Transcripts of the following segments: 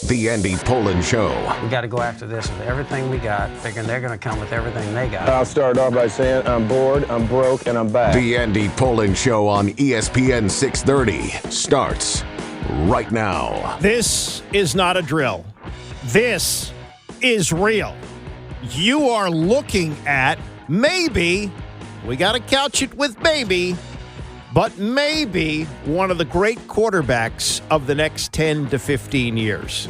The Andy Pollin Show. We got to go after this with everything we got, thinking they're going to come with everything they got. I'll start off by saying I'm bored, I'm broke, and I'm back. The Andy Pollin Show on ESPN 630 starts right now. This is not a drill. This is real. You are looking at maybe, we got to couch it with maybe, but maybe one of the great quarterbacks of the next 10 to 15 years.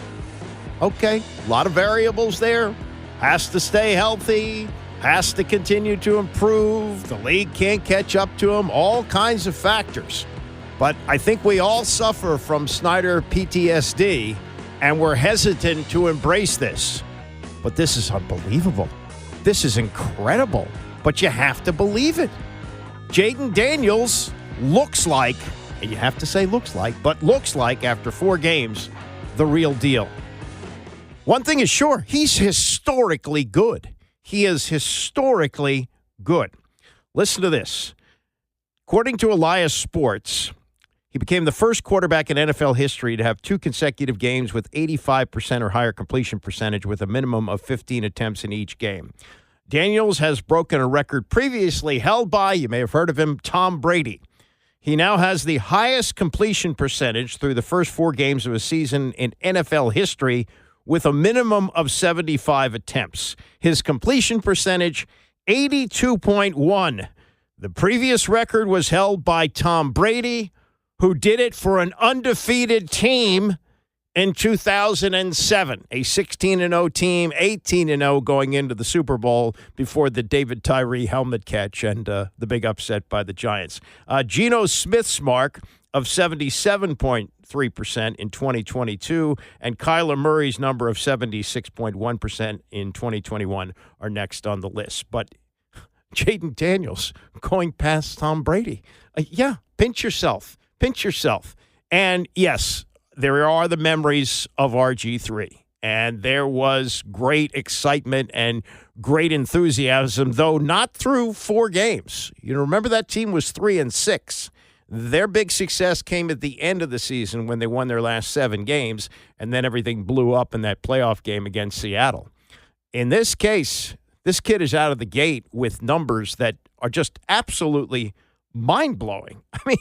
Okay, a lot of variables there. Has to stay healthy, has to continue to improve. The league can't catch up to him, all kinds of factors. But I think we all suffer from Snyder PTSD, and we're hesitant to embrace this. But this is unbelievable. This is incredible. But you have to believe it. Jaden Daniels looks like, and you have to say looks like, but looks like after 4 games, the real deal. One thing is sure, he's historically good. He is historically good. Listen to this. According to Elias Sports, he became the first quarterback in NFL history to have 2 consecutive games with 85% or higher completion percentage with a minimum of 15 attempts in each game. Daniels has broken a record previously held by, you may have heard of him, Tom Brady. He now has the highest completion percentage through the first 4 games of a season in NFL history with a minimum of 75 attempts. His completion percentage, 82.1. The previous record was held by Tom Brady, who did it for an undefeated team in 2007. A 16-0 team, 18-0 going into the Super Bowl before the David Tyree helmet catch and the big upset by the Giants. Geno Smith's mark of 77.3% in 2022 and Kyler Murray's number of 76.1% in 2021 are next on the list. But Jaden Daniels going past Tom Brady. Pinch yourself. Pinch yourself. And yes, there are the memories of RG3. And there was great excitement and great enthusiasm, though not through 4 games. You remember that team was 3-6. Their big success came at the end of the season when they won their last 7 games, and then everything blew up in that playoff game against Seattle. In this case, this kid is out of the gate with numbers that are just absolutely mind-blowing. I mean,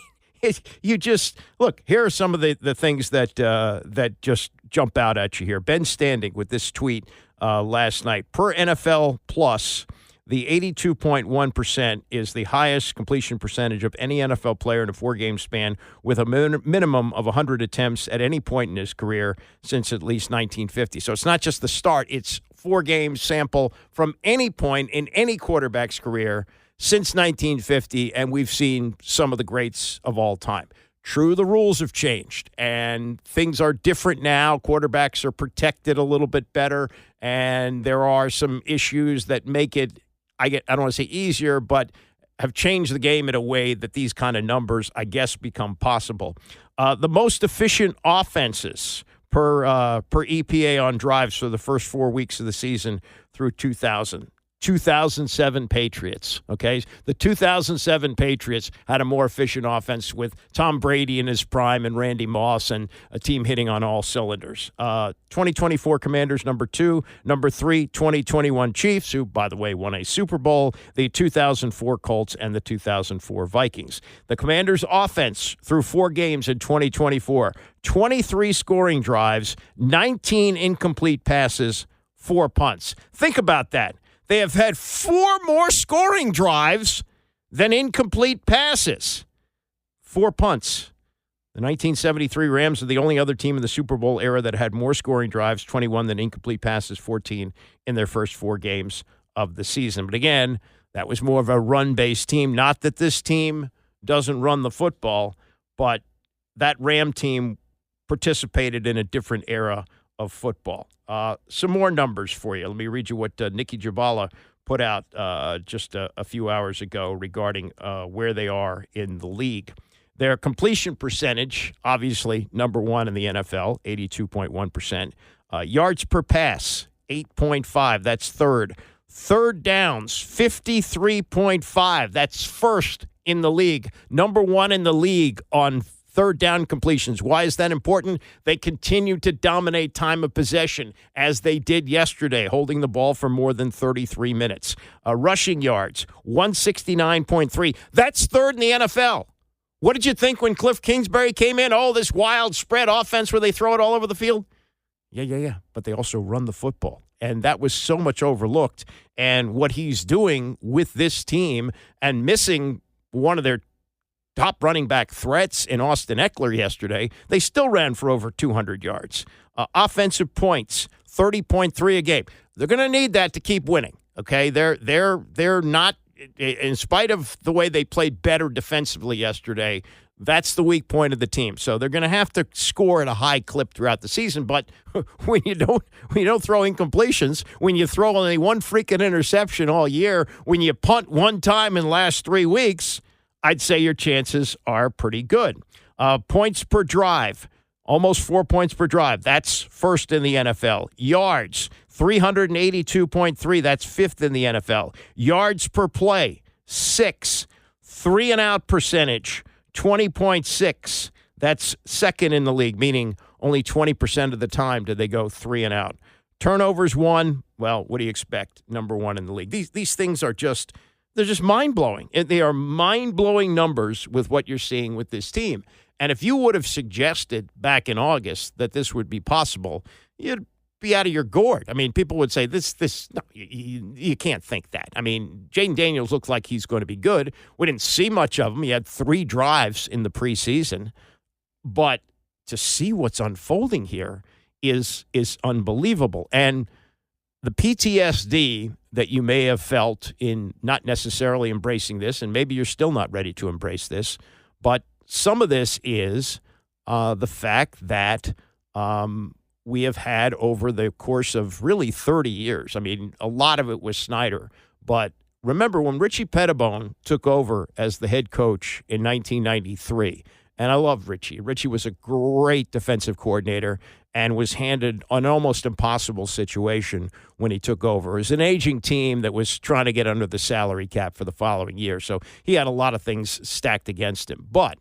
you just look. Here are some of the things that just jump out at you here. Ben Standing with this tweet last night. Per NFL Plus, the 82.1% is the highest completion percentage of any NFL player in a 4-game span, with a minimum of 100 attempts at any point in his career since at least 1950. So it's not just the start; it's 4-game sample from any point in any quarterback's career since 1950, and we've seen some of the greats of all time. True, the rules have changed, and things are different now. Quarterbacks are protected a little bit better, and there are some issues that make it, I don't want to say easier, but have changed the game in a way that these kind of numbers, I guess, become possible. The most efficient offenses per EPA on drives for the first 4 weeks of the season through 2007 Patriots, okay? The 2007 Patriots had a more efficient offense with Tom Brady in his prime and Randy Moss and a team hitting on all cylinders. 2024 Commanders, number 2. Number 3, 2021 Chiefs, who, by the way, won a Super Bowl. The 2004 Colts and the 2004 Vikings. The Commanders' offense through 4 games in 2024, 23 scoring drives, 19 incomplete passes, 4 punts. Think about that. They have had 4 more scoring drives than incomplete passes. 4 punts. The 1973 Rams are the only other team in the Super Bowl era that had more scoring drives, 21, than incomplete passes, 14, in their first 4 games of the season. But again, that was more of a run-based team. Not that this team doesn't run the football, but that Ram team participated in a different era of football. Some more numbers for you. Let me read you what Nikki Jabala put out just a few hours ago regarding where they are in the league. Their completion percentage, obviously number 1 in the NFL, 82.1%. Yards per pass, 8.5. That's third. Third downs, 53.5. That's first in the league. Number 1 in the league on third down completions. Why is that important? They continue to dominate time of possession, as they did yesterday, holding the ball for more than 33 minutes. Rushing yards, 169.3. That's third in the NFL. What did you think when Cliff Kingsbury came in? Oh, this wild spread offense where they throw it all over the field? Yeah. But they also run the football. And that was so much overlooked. And what he's doing with this team and missing one of their top running back threats in Austin Eckler yesterday, they still ran for over 200 yards. Offensive points, 30.3 a game. They're going to need that to keep winning. Okay, they're not, in spite of the way they played better defensively yesterday. That's the weak point of the team. So they're going to have to score at a high clip throughout the season. But when you don't throw incompletions, when you throw only one freaking interception all year, when you punt one time in the last 3 weeks, I'd say your chances are pretty good. Points per drive, almost 4 points per drive. That's first in the NFL. Yards, 382.3. That's fifth in the NFL. Yards per play, 6. 3-and-out percentage, 20.6. That's second in the league, meaning only 20% of the time do they go 3-and-out. Turnovers, 1. Well, what do you expect? Number 1 in the league. These things are just mind-blowing. They are mind-blowing numbers with what you're seeing with this team. And if you would have suggested back in August that this would be possible, you'd be out of your gourd. I mean, people would say, no, you can't think that. I mean, Jaden Daniels looks like he's going to be good. We didn't see much of him. He had 3 drives in the preseason. But to see what's unfolding here is unbelievable. And the PTSD that you may have felt in not necessarily embracing this, and maybe you're still not ready to embrace this, but some of this is the fact that we have had over the course of really 30 years. I mean, a lot of it was Snyder. But remember when Richie Pettibone took over as the head coach in 1993, and I love Richie. Richie was a great defensive coordinator and was handed an almost impossible situation when he took over. It was an aging team that was trying to get under the salary cap for the following year. So he had a lot of things stacked against him. But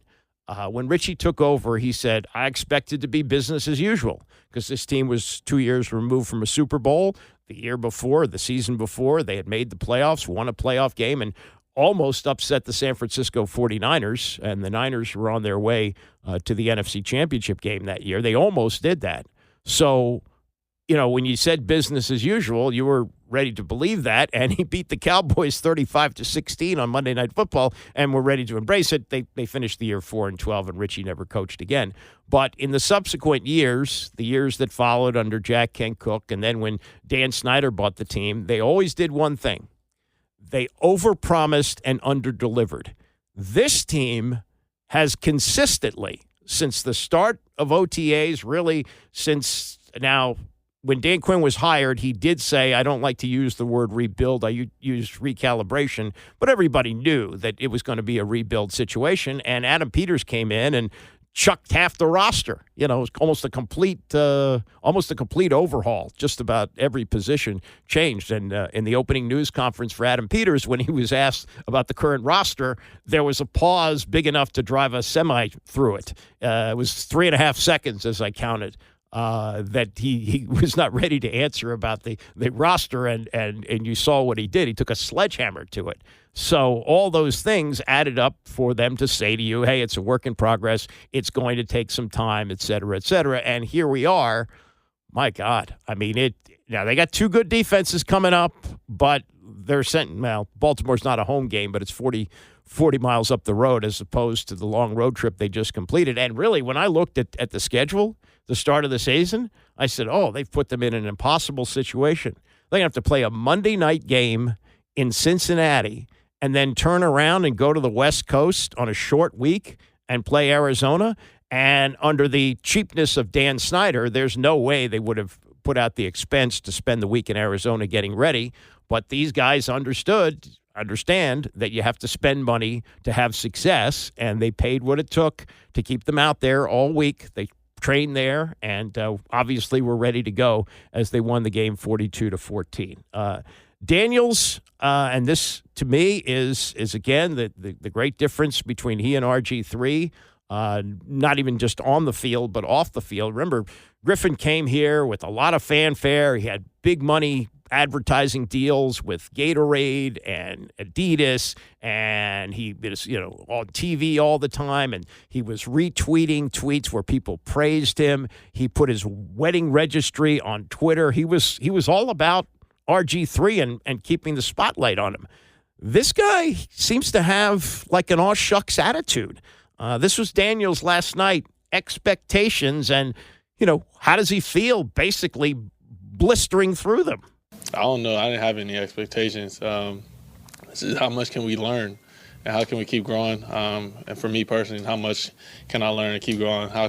when Richie took over, he said, I expected to be business as usual because this team was 2 years removed from a Super Bowl. The season before, they had made the playoffs, won a playoff game, and almost upset the San Francisco 49ers, and the Niners were on their way to the NFC Championship game that year. They almost did that. So, when you said business as usual, you were ready to believe that, and he beat the Cowboys 35-16 on Monday Night Football, and were ready to embrace it. They finished the year 4-12, and Richie never coached again. But in the subsequent years, the years that followed under Jack Kent Cook, and then when Dan Snyder bought the team, they always did one thing. They overpromised and underdelivered. This team has consistently, since the start of OTAs, really since now, when Dan Quinn was hired, he did say, I don't like to use the word rebuild, I use recalibration, but everybody knew that it was going to be a rebuild situation, and Adam Peters came in and chucked half the roster. It was almost a complete overhaul. Just about every position changed. And in the opening news conference for Adam Peters, when he was asked about the current roster, there was a pause big enough to drive a semi through it. It was 3.5 seconds, as I counted, that he was not ready to answer about the roster, and you saw what he did. He took a sledgehammer to it. So all those things added up for them to say to you, hey, it's a work in progress. It's going to take some time, et cetera, et cetera. And here we are. My God. I mean, now they got 2 good defenses coming up, but they're Baltimore's not a home game, but it's 40 miles up the road as opposed to the long road trip they just completed. And really, when I looked at the schedule, the start of the season, I said, they've put them in an impossible situation. They're going to have to play a Monday night game in Cincinnati and then turn around and go to the West Coast on a short week and play Arizona. And under the cheapness of Dan Snyder, there's no way they would have put out the expense to spend the week in Arizona getting ready. But these guys understand that you have to spend money to have success, and they paid what it took to keep them out there all week. They trained there, and obviously were ready to go as they won the game 42-14. Daniels, and this to me is again the great difference between he and RG3. not even just on the field, but off the field. Remember, Griffin came here with a lot of fanfare. He had big money advertising deals with Gatorade and Adidas, and he was, on TV all the time, and he was retweeting tweets where people praised him. He put his wedding registry on Twitter. He was all about RG3 and keeping the spotlight on him. This guy seems to have like an aw shucks attitude. This was Daniels last night. Expectations, and how does he feel? Basically blistering through them. I don't know. I didn't have any expectations. This is how much can we learn, and how can we keep growing? And for me personally, how much can I learn to keep growing? How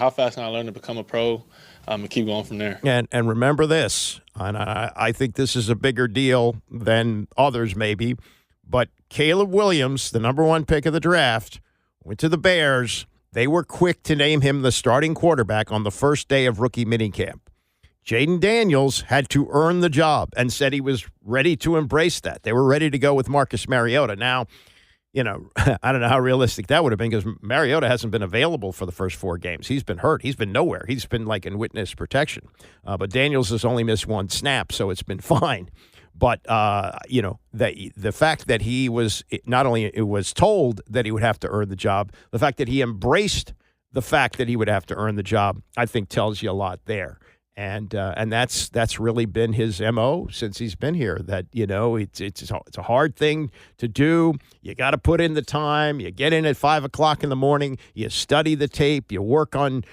fast can I learn to become a pro, and keep going from there? And remember this, and I think this is a bigger deal than others maybe, but Caleb Williams, the number 1 pick of the draft, went to the Bears. They were quick to name him the starting quarterback on the first day of rookie minicamp. Jaden Daniels had to earn the job and said he was ready to embrace that. They were ready to go with Marcus Mariota. Now, I don't know how realistic that would have been because Mariota hasn't been available for the first 4 games. He's been hurt. He's been nowhere. He's been like in witness protection. But Daniels has only missed 1 snap, so it's been fine. But, the fact that he was not only it was told that he would have to earn the job, the fact that he embraced the fact that he would have to earn the job, I think tells you a lot there. And that's really been his MO since he's been here. That it's a hard thing to do. You got to put in the time. You get in at 5:00 in the morning. You study the tape. You work on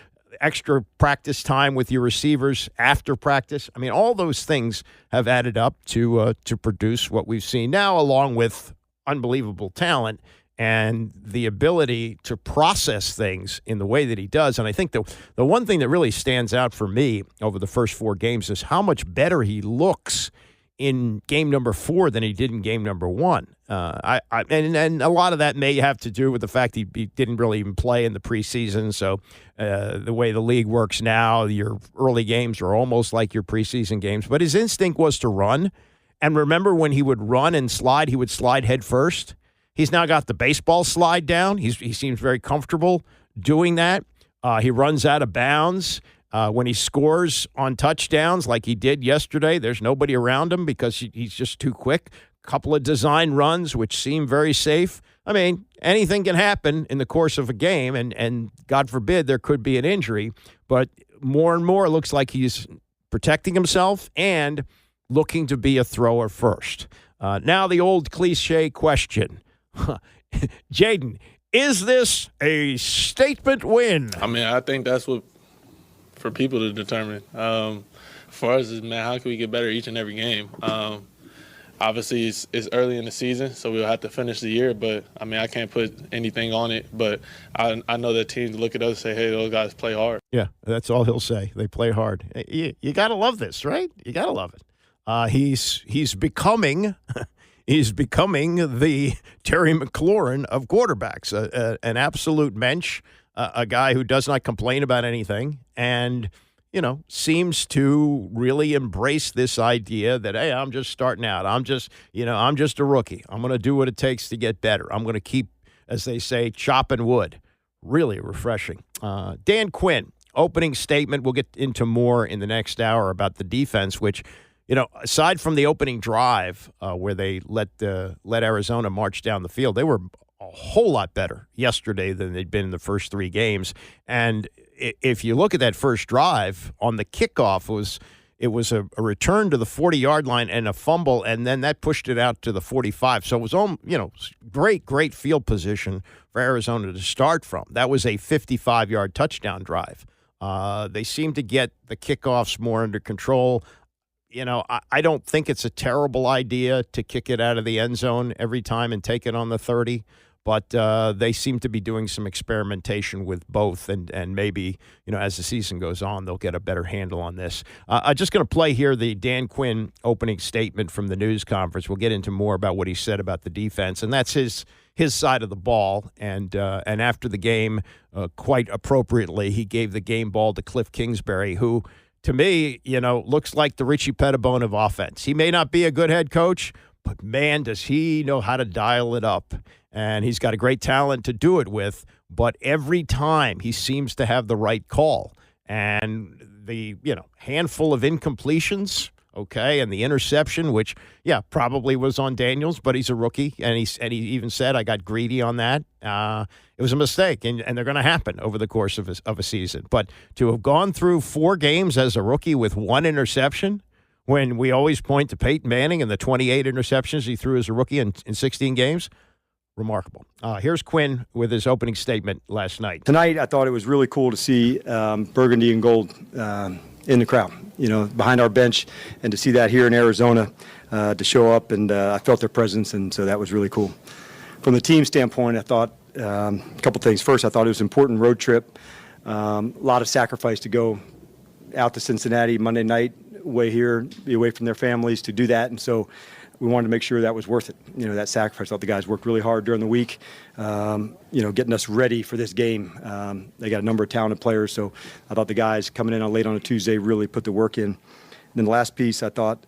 extra practice time with your receivers after practice. I mean, all those things have added up to produce what we've seen now, along with unbelievable talent and the ability to process things in the way that he does. And I think the one thing that really stands out for me over the first 4 games is how much better he looks in game number 4 than he did in game number 1. And a lot of that may have to do with the fact he didn't really even play in the preseason. So the way the league works now, your early games are almost like your preseason games. But his instinct was to run. And remember when he would run and slide, he would slide head first. He's now got the baseball slide down. He seems very comfortable doing that. He runs out of bounds. When he scores on touchdowns like he did yesterday, there's nobody around him because he's just too quick. Couple of design runs, which seem very safe. I mean, anything can happen in the course of a game, and God forbid there could be an injury. But more and more it looks like he's protecting himself and looking to be a thrower first. Now the old cliche question. Jaden, is this a statement win? I mean, I think that's what for people to determine. For us, man, how can we get better each and every game? Obviously, it's early in the season, so we'll have to finish the year. But, I mean, I can't put anything on it. But I know that teams look at us and say, hey, those guys play hard. Yeah, that's all he'll say. They play hard. You got to love this, right? You got to love it. He's becoming the Terry McLaurin of quarterbacks, an absolute mensch, a guy who does not complain about anything, and seems to really embrace this idea that, hey, I'm just starting out. I'm just a rookie. I'm going to do what it takes to get better. I'm going to keep, as they say, chopping wood. Really refreshing. Dan Quinn, opening statement. We'll get into more in the next hour about the defense, which, aside from the opening drive where they let Arizona march down the field, they were a whole lot better yesterday than they'd been in the first 3 games. And if you look at that first drive on the kickoff, it was a return to the 40-yard line and a fumble, and then that pushed it out to the 45. So it was great field position for Arizona to start from. That was a 55-yard touchdown drive. They seem to get the kickoffs more under control. I don't think it's a terrible idea to kick it out of the end zone every time and take it on the 30. But they seem to be doing some experimentation with both, and maybe, as the season goes on, they'll get a better handle on this. I'm just going to play here the Dan Quinn opening statement from the news conference. We'll get into more about what he said about the defense, and that's his side of the ball. And after the game, quite appropriately, he gave the game ball to Cliff Kingsbury, who, to me, looks like the Richie Pettibone of offense. He may not be a good head coach, but, man, does he know how to dial it up. And he's got a great talent to do it with but every time he seems to have the right call. And the, handful of incompletions, okay, and the interception, which, probably was on Daniels, but he's a rookie, and he even said, I got greedy on that. It was a mistake, and they're going to happen over the course of a season. But to have gone through 4 games as a rookie with 1 interception, when we always point to Peyton Manning and the 28 interceptions he threw as a rookie in 16 games, remarkable. Here's Quinn with his opening statement last night. Tonight, I thought it was really cool to see burgundy and gold in the crowd, behind our bench, and to see that here in Arizona to show up, and I felt their presence, and so that was really cool. From the team standpoint, I thought a couple things. First, I thought it was an important road trip, a lot of sacrifice to go out to Cincinnati Monday night, way here, be away from their families to do that, and so we wanted to make sure that was worth it. That sacrifice. I thought the guys worked really hard during the week, getting us ready for this game. They got a number of talented players, so I thought the guys coming in late on a Tuesday really put the work in. And then the last piece, I thought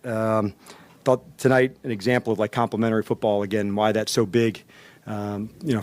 tonight an example of complementary football again, why that's so big.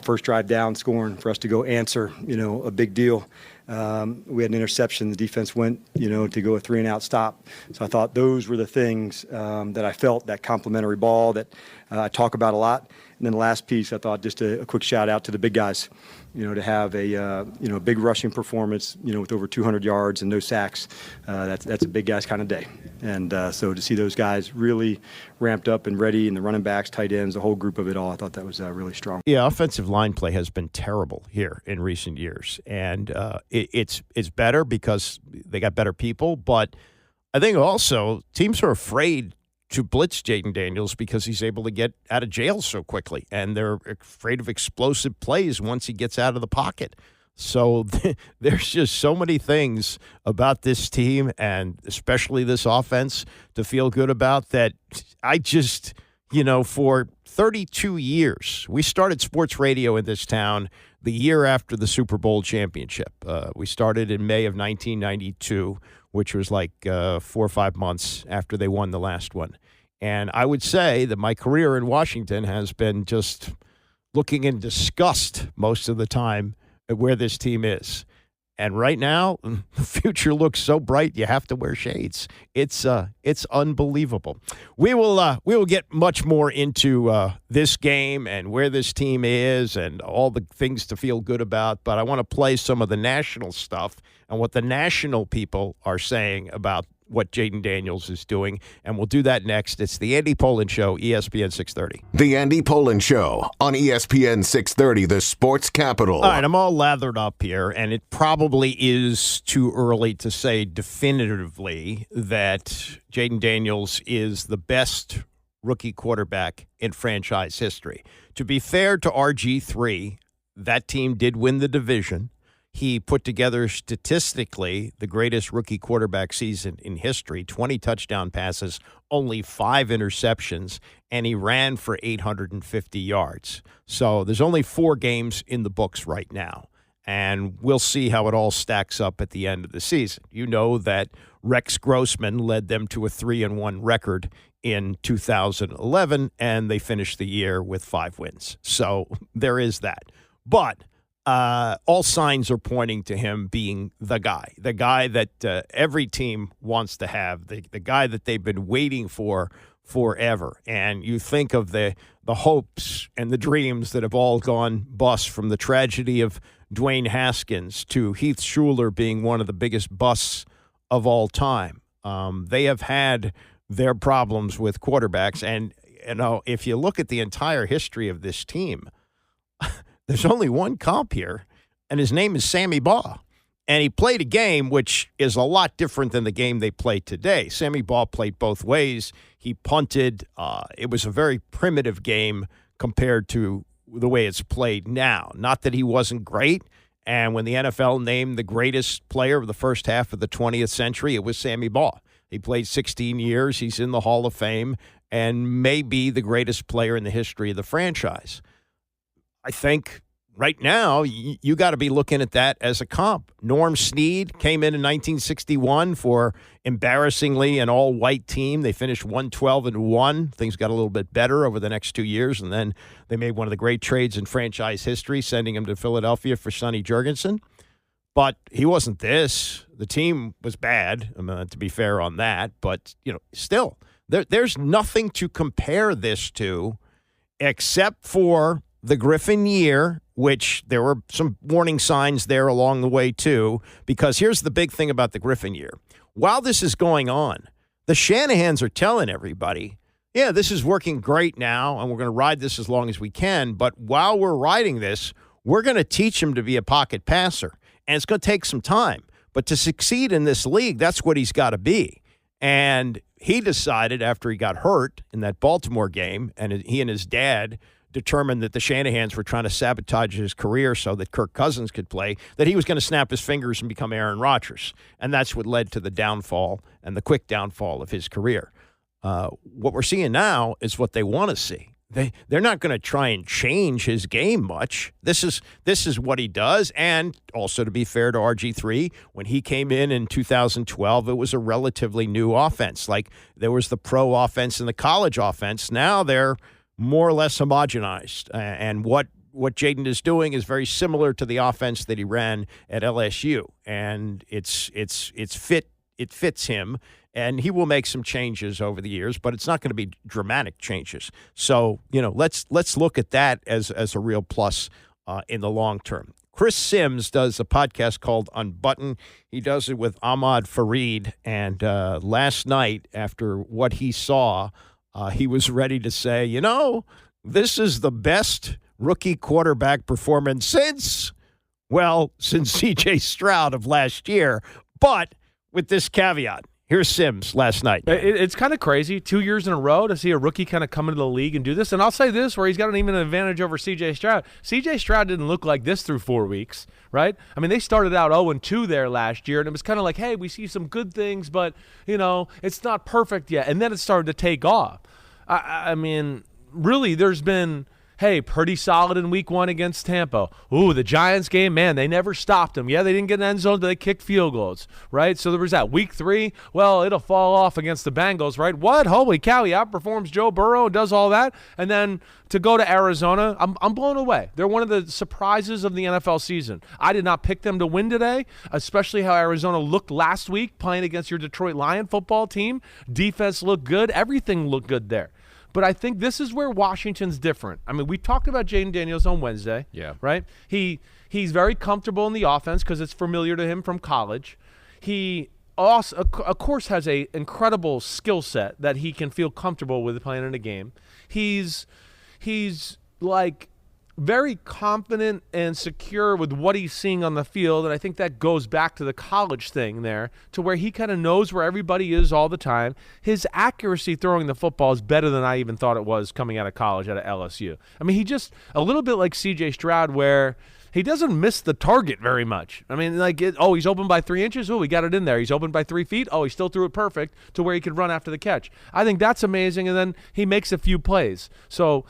First drive down, scoring for us to go answer, a big deal. We had an interception. The defense went, to go a 3-and-out stop. So I thought those were the things that I felt, that complimentary ball that I talk about a lot. And then the last piece, I thought just a quick shout out to the big guys, to have a big rushing performance, with over 200 yards and no sacks. That's a big guys kind of day. And so to see those guys really ramped up and ready, and the running backs, tight ends, the whole group of it all, I thought that was really strong. Yeah, offensive line play has been terrible here in recent years. And it's better because they got better people. But I think also teams are afraid to blitz Jaden Daniels because he's able to get out of jail so quickly, and they're afraid of explosive plays once he gets out of the pocket. So there's just so many things about this team, and especially this offense, to feel good about that. I just, for 32 years, we started sports radio in this town the year after the Super Bowl championship. We started in May of 1992, which was 4 or 5 months after they won the last one. And I would say that my career in Washington has been just looking in disgust most of the time at where this team is. And right now, the future looks so bright you have to wear shades. It's unbelievable. We will get much more into this game and where this team is and all the things to feel good about. But I want to play some of the national stuff and what the national people are saying about what Jaden Daniels is doing, and we'll do that next. It's the Andy Pollin Show, ESPN 630. The Andy Pollin Show on ESPN 630, the sports capital. All right, I'm all lathered up here, and it probably is too early to say definitively that Jaden Daniels is the best rookie quarterback in franchise history. To be fair to RG3, that team did win the division. He put together statistically the greatest rookie quarterback season in history, 20 touchdown passes, only 5 interceptions, and he ran for 850 yards. So there's only 4 games in the books right now, and we'll see how it all stacks up at the end of the season. You know that Rex Grossman led them to a 3-1 record in 2011, and they finished the year with 5 wins. So there is that. But all signs are pointing to him being the guy that every team wants to have, the guy that they've been waiting for forever. And you think of the hopes and the dreams that have all gone bust, from the tragedy of Dwayne Haskins to Heath Schuler being one of the biggest busts of all time. They have had their problems with quarterbacks. And, if you look at the entire history of this team, there's only one comp here, and his name is Sammy Baugh. And he played a game which is a lot different than the game they play today. Sammy Baugh played both ways. He punted. It was a very primitive game compared to the way it's played now. Not that he wasn't great. And when the NFL named the greatest player of the first half of the 20th century, it was Sammy Baugh. He played 16 years. He's in the Hall of Fame and may be the greatest player in the history of the franchise. I think right now, you got to be looking at that as a comp. Norm Snead came in 1961 for embarrassingly an all-white team. They finished 112-1. Things got a little bit better over the next 2 years, and then they made one of the great trades in franchise history, sending him to Philadelphia for Sonny Jurgensen. But he wasn't this. The team was bad, to be fair on that. But, still, there's nothing to compare this to except for the Griffin year, which there were some warning signs there along the way, too. Because here's the big thing about the Griffin year. While this is going on, the Shanahans are telling everybody, yeah, this is working great now, and we're going to ride this as long as we can. But while we're riding this, we're going to teach him to be a pocket passer. And it's going to take some time. But to succeed in this league, that's what he's got to be. And he decided after he got hurt in that Baltimore game, and he and his dad determined that the Shanahans were trying to sabotage his career so that Kirk Cousins could play, that he was going to snap his fingers and become Aaron Rodgers. And that's what led to the downfall and the quick downfall of his career. What we're seeing now is what they want to see. They're not going to try and change his game much. This is what he does. And also, to be fair to RG3, when he came in 2012, it was a relatively new offense. Like there was the pro offense and the college offense. Now they're more or less homogenized. And what Jaden is doing is very similar to the offense that he ran at LSU. And it fits him. And he will make some changes over the years, but it's not going to be dramatic changes. So, let's look at that as a real plus in the long term. Chris Sims does a podcast called Unbutton. He does it with Ahmad Fareed. And last night, after what he saw, he was ready to say, this is the best rookie quarterback performance since C.J. Stroud of last year. But with this caveat. Here's Sims last night. It's kind of crazy, 2 years in a row to see a rookie kind of come into the league and do this. And I'll say this, where he's got even an advantage over C.J. Stroud. C.J. Stroud didn't look like this through 4 weeks, right? I mean, they started out 0-2 there last year, and it was kind of like, hey, we see some good things, but, it's not perfect yet. And then it started to take off. I mean, really, there's been – hey, pretty solid in week 1 against Tampa. Ooh, the Giants game, man, they never stopped them. Yeah, they didn't get in the end zone, but they kicked field goals, right? So there was that. Week 3, well, it'll fall off against the Bengals, right? What? Holy cow, he outperforms Joe Burrow, does all that. And then to go to Arizona, I'm blown away. They're one of the surprises of the NFL season. I did not pick them to win today, especially how Arizona looked last week playing against your Detroit Lion football team. Defense looked good. Everything looked good there. But I think this is where Washington's different. I mean, we talked about Jaden Daniels on Wednesday, right? He's very comfortable in the offense because it's familiar to him from college. He also, of course, has an incredible skill set that he can feel comfortable with playing in a game. He's like very confident and secure with what he's seeing on the field, and I think that goes back to the college thing there, to where he kind of knows where everybody is all the time. His accuracy throwing the football is better than I even thought it was coming out of college, out of LSU. I mean, he just a little bit like C.J. Stroud, where he doesn't miss the target very much. I mean, he's open by 3 inches. Oh, we got it in there. He's open by 3 feet. Oh, he still threw it perfect to where he could run after the catch. I think that's amazing, and then he makes a few plays. So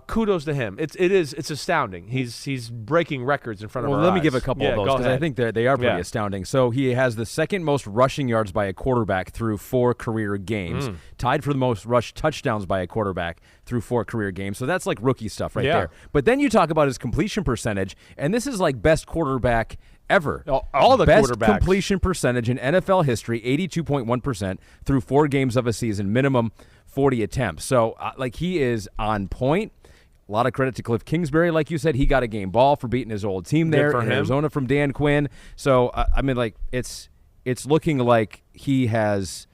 kudos to him. It's astounding. He's breaking records in front of our eyes. Well, let me give a couple of those because I think they are pretty Yeah. astounding. So he has the second most rushing yards by a quarterback through 4 career games, tied for the most rush touchdowns by a quarterback through 4 career games. So that's like rookie stuff right there. But then you talk about his completion percentage, and this is like best quarterback ever. All the best quarterbacks. completion percentage in NFL history, 82.1% through 4 games of a season, minimum 40 attempts. So he is on point. A lot of credit to Cliff Kingsbury. Like you said, he got a game ball for beating his old team there in Arizona from Dan Quinn. So, it's looking like he has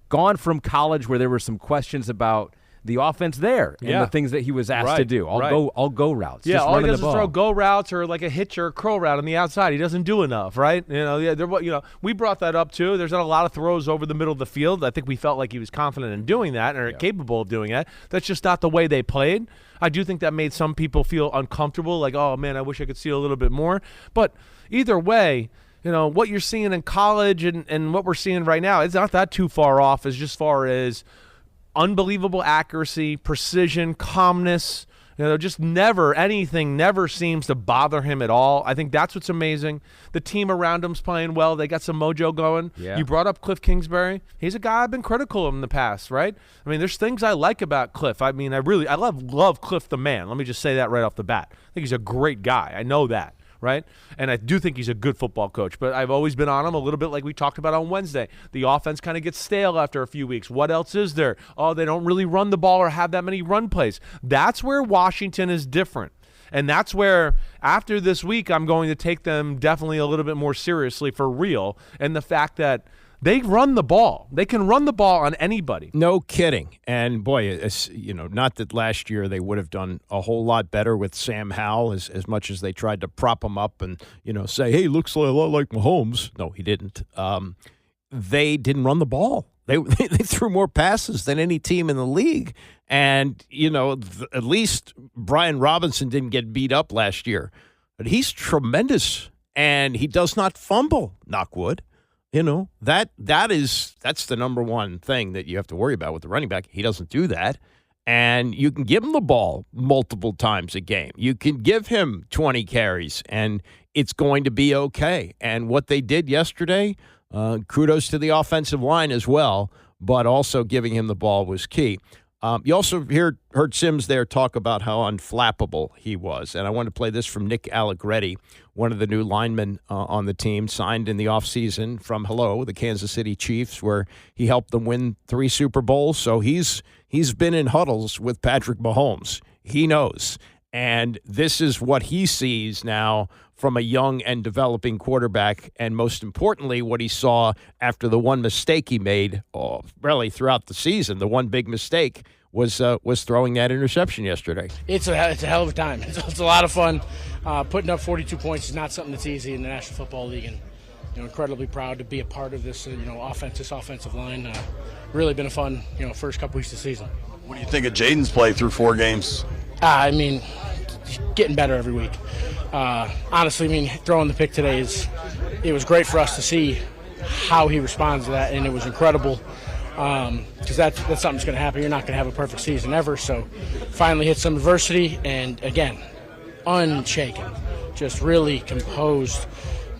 gone from college where there were some questions about the offense there and the things that he was asked to do. I'll go routes. Yeah, just all he running does the is ball. throw go routes or like a hitch or a curl route on the outside. He doesn't do enough, right? We brought that up too. There's not a lot of throws over the middle of the field. I think we felt like he was confident in doing that and capable of doing that. That's just not the way they played. I do think that made some people feel uncomfortable, like, oh man, I wish I could see a little bit more. But either way, what you're seeing in college and what we're seeing right now, it's not that too far off as just far as unbelievable accuracy, precision, calmness, Just anything never seems to bother him at all. I think that's what's amazing. The team around him's playing well. They got some mojo going. Yeah. You brought up Cliff Kingsbury. He's a guy I've been critical of in the past, right? I mean, there's things I like about Cliff. I mean, I love Cliff the man. Let me just say that right off the bat. I think he's a great guy. I know that. Right? And I do think he's a good football coach, but I've always been on him a little bit like we talked about on Wednesday. The offense kind of gets stale after a few weeks. What else is there? Oh, they don't really run the ball or have that many run plays. That's where Washington is different. And that's where, after this week, I'm going to take them definitely a little bit more seriously for real. And the fact that they run the ball. They can run the ball on anybody. No kidding. And, boy, it's, not that last year they would have done a whole lot better with Sam Howell as much as they tried to prop him up and, say, hey, looks a lot like Mahomes. No, he didn't. They didn't run the ball. They threw more passes than any team in the league. And, at least Brian Robinson didn't get beat up last year. But he's tremendous, and he does not fumble, knock wood. That's the number one thing that you have to worry about with the running back. He doesn't do that. And you can give him the ball multiple times a game. You can give him 20 carries, and it's going to be okay. And what they did yesterday, kudos to the offensive line as well, but also giving him the ball was key. You also heard Sims there talk about how unflappable he was. And I want to play this from Nick Allegretti, one of the new linemen on the team, signed in the offseason from the Kansas City Chiefs, where he helped them win 3 Super Bowls. So he's been in huddles with Patrick Mahomes. He knows. And this is what he sees now from a young and developing quarterback, and most importantly, what he saw after the one mistake he made, really throughout the season. The one big mistake was throwing that interception yesterday. It's a hell of a time. It's a lot of fun. Putting up 42 points is not something that's easy in the National Football League, and incredibly proud to be a part of this. This offensive line. Really been a fun first couple weeks of the season. What do you think of Jaden's play through 4 games? I mean, getting better every week. Honestly, throwing the pick today it was great for us to see how he responds to that, and it was incredible because that's something that's going to happen. You're not going to have a perfect season ever, so finally hit some adversity, and again, unshaken, just really composed.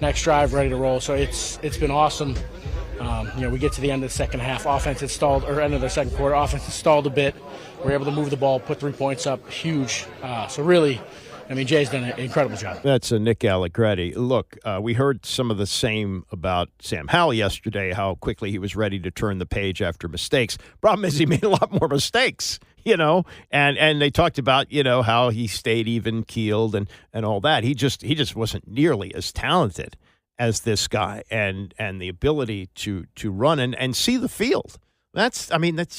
Next drive, ready to roll. So it's been awesome. We get to the end of the second half, offense had stalled, or end of the second quarter, offense had stalled a bit. We're able to move the ball, put 3 points up, huge. So really, Jay's done an incredible job. That's Nick Allegretti. Look, we heard some of the same about Sam Howell yesterday, how quickly he was ready to turn the page after mistakes. Problem is he made a lot more mistakes, and they talked about, how he stayed even-keeled and all that. He just wasn't nearly as talented as this guy, and the ability to run and see the field. That's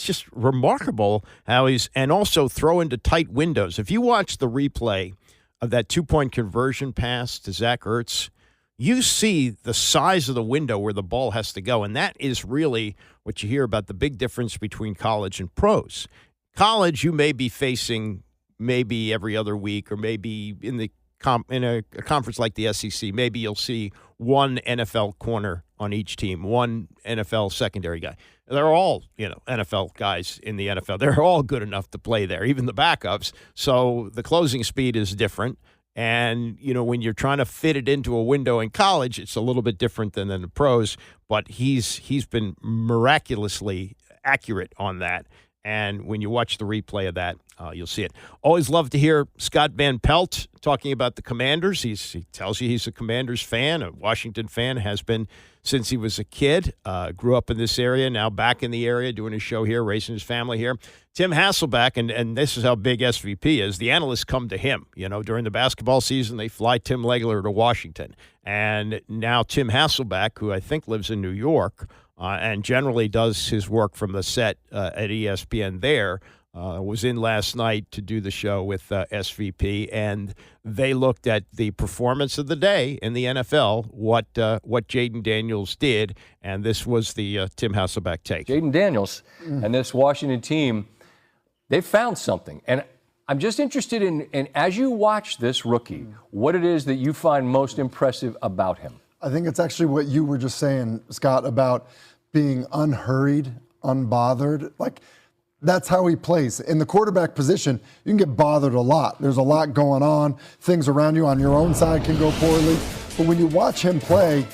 just remarkable how and also throw into tight windows. If you watch the replay of that 2-point conversion pass to Zach Ertz, you see the size of the window where the ball has to go. And that is really what you hear about the big difference between college and pros. College, you may be facing maybe every other week, or maybe in a conference like the SEC, maybe you'll see one NFL corner on each team, one NFL secondary guy. They're all, NFL guys in the NFL. They're all good enough to play there, even the backups. So the closing speed is different. And, when you're trying to fit it into a window in college, it's a little bit different than the pros. But he's been miraculously accurate on that. And when you watch the replay of that, you'll see it. Always love to hear Scott Van Pelt talking about the Commanders. He tells you he's a Commanders fan, a Washington fan, has been since he was a kid. Grew up in this area, now back in the area, doing his show here, raising his family here. Tim Hasselbeck, and this is how big SVP is, the analysts come to him. During the basketball season, they fly Tim Legler to Washington. And now Tim Hasselbeck, who I think lives in New York, and generally does his work from the set at ESPN there, was in last night to do the show with SVP, and they looked at the performance of the day in the NFL, what Jaden Daniels did, and this was the Tim Hasselbeck take. Jaden Daniels and this Washington team, they found something, and I'm just interested in as you watch this rookie, what it is that you find most impressive about him. I think it's actually what you were just saying, Scott, about being unhurried, unbothered. Like, That's how he plays. In the quarterback position, you can get bothered a lot. There's a lot going on. Things around you on your own side can go poorly. But when you watch him play,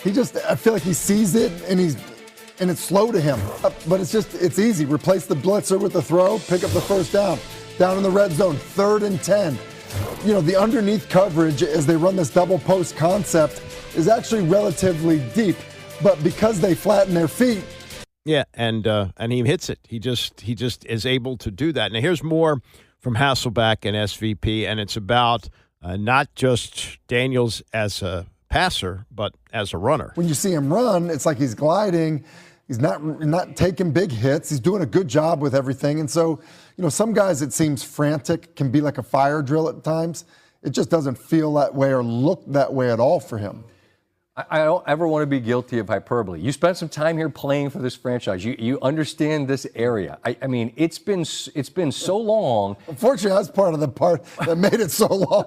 I feel like he sees it and it's slow to him. But it's easy. Replace the blitzer with the throw, pick up the first down. Down in the red zone, 3rd and 10. The underneath coverage as they run this double post concept is actually relatively deep. But because they flatten their feet, yeah, and he hits it. He just is able to do that. Now here's more from Hasselbeck and SVP, and it's about not just Daniels as a passer, but as a runner. When you see him run, it's like he's gliding. He's not taking big hits. He's doing a good job with everything. And so, some guys, it seems frantic, can be like a fire drill at times. It just doesn't feel that way or look that way at all for him. I don't ever want to be guilty of hyperbole. You spent some time here playing for this franchise. You understand this area. I mean, it's been so long. Unfortunately, that's part of the part that made it so long.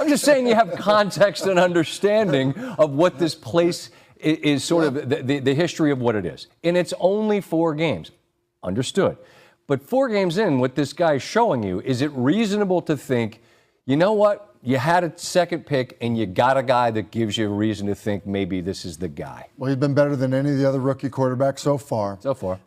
I'm just saying you have context and understanding of what this place is sort of the history of what it is. And it's only 4 games. Understood. But 4 games in, what this guy's showing you, is it reasonable to think, you know what? You had a second pick, and you got a guy that gives you a reason to think maybe this is the guy. Well, he's been better than any of the other rookie quarterbacks so far.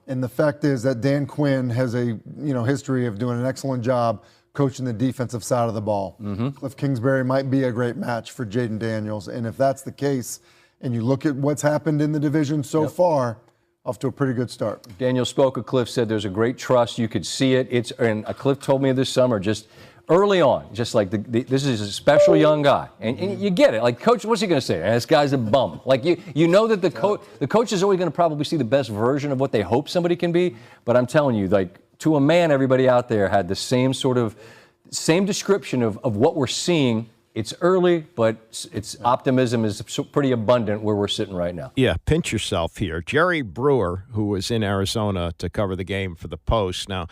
And the fact is that Dan Quinn has a history of doing an excellent job coaching the defensive side of the ball. Mm-hmm. Cliff Kingsbury might be a great match for Jaden Daniels. And if that's the case, and you look at what's happened in the division so far, off to a pretty good start. Daniel spoke. Cliff said there's a great trust. You could see it. And Cliff told me this summer, just early on, just like this is a special young guy, and you get it. Like, coach, what's he going to say? This guy's a bum. Like, you know that the coach is always going to probably see the best version of what they hope somebody can be. But I'm telling you, like, to a man, everybody out there had the same description of what we're seeing. It's early, but its optimism is pretty abundant where we're sitting right now. Yeah, pinch yourself here. Jerry Brewer, who was in Arizona to cover the game for the Post. Now,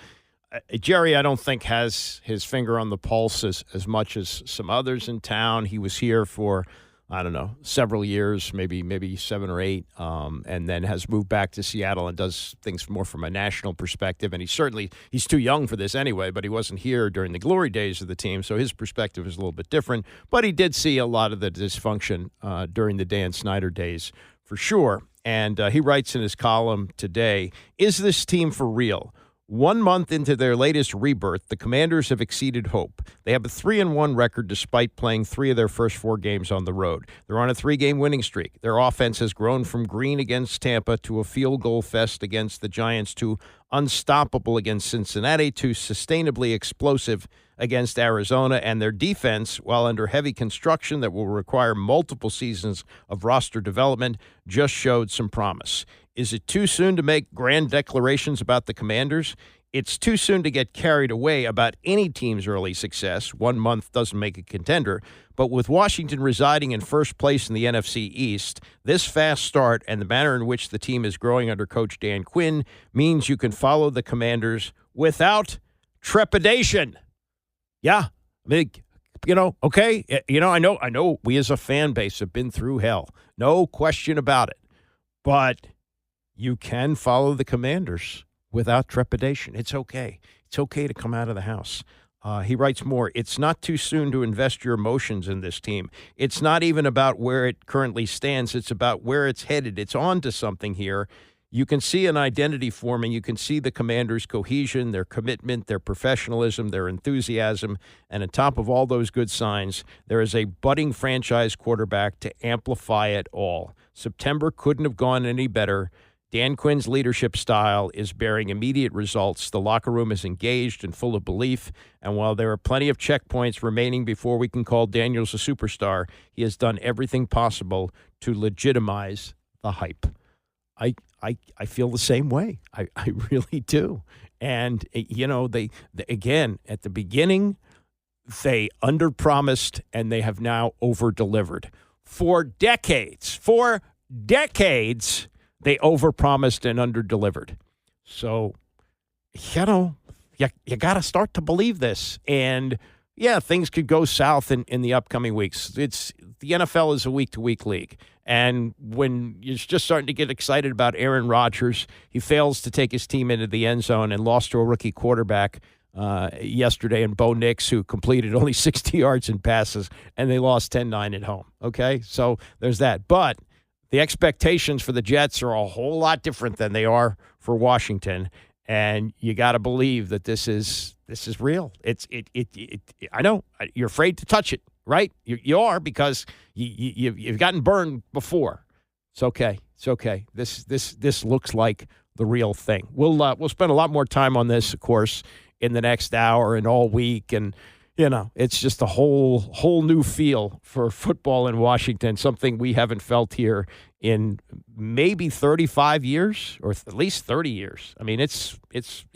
Jerry, I don't think, has his finger on the pulse as much as some others in town. He was here for, I don't know, several years, maybe 7 or 8, and then has moved back to Seattle and does things more from a national perspective. And he's too young for this anyway, but he wasn't here during the glory days of the team, so his perspective is a little bit different. But he did see a lot of the dysfunction during the Dan Snyder days, for sure. And he writes in his column today, "Is this team for real? 1 month into their latest rebirth, the Commanders have exceeded hope. They have a 3-1 record despite playing 3 of their first 4 games on the road. They're on a 3-game winning streak. Their offense has grown from green against Tampa to a field goal fest against the Giants to unstoppable against Cincinnati to sustainably explosive against Arizona. And their defense, while under heavy construction that will require multiple seasons of roster development, just showed some promise. Is it too soon to make grand declarations about the Commanders? It's too soon to get carried away about any team's early success. 1 month doesn't make a contender. But with Washington residing in first place in the NFC East, this fast start and the manner in which the team is growing under Coach Dan Quinn means you can follow the Commanders without trepidation." Yeah, I mean, okay. I know we as a fan base have been through hell. No question about it. But you can follow the Commanders without trepidation. It's okay. It's okay to come out of the house. He writes more, "It's not too soon to invest your emotions in this team. It's not even about where it currently stands. It's about where it's headed. It's on to something here. You can see an identity forming. You can see the Commanders' cohesion, their commitment, their professionalism, their enthusiasm. And on top of all those good signs, there is a budding franchise quarterback to amplify it all. September couldn't have gone any better. Dan Quinn's leadership style is bearing immediate results. The locker room is engaged and full of belief. And while there are plenty of checkpoints remaining before we can call Daniels a superstar, he has done everything possible to legitimize the hype." I feel the same way. I really do. And, they again, at the beginning, they underpromised and they have now overdelivered. For decades, they overpromised and underdelivered. So, you got to start to believe this. And, yeah, things could go south in the upcoming weeks. The NFL is a week-to-week league. And when you're just starting to get excited about Aaron Rodgers, he fails to take his team into the end zone and lost to a rookie quarterback yesterday, and Bo Nix, who completed only 60 yards in passes, and they lost 10-9 at home. Okay, so there's that. But the expectations for the Jets are a whole lot different than they are for Washington, and you got to believe that this is real. I know you're afraid to touch it, right? You are, because you've gotten burned before. It's okay. It's okay. This looks like the real thing. We'll spend a lot more time on this, of course, in the next hour and all week, and it's just a whole new feel for football in Washington, something we haven't felt here in maybe 35 years, or at least 30 years. I mean, it's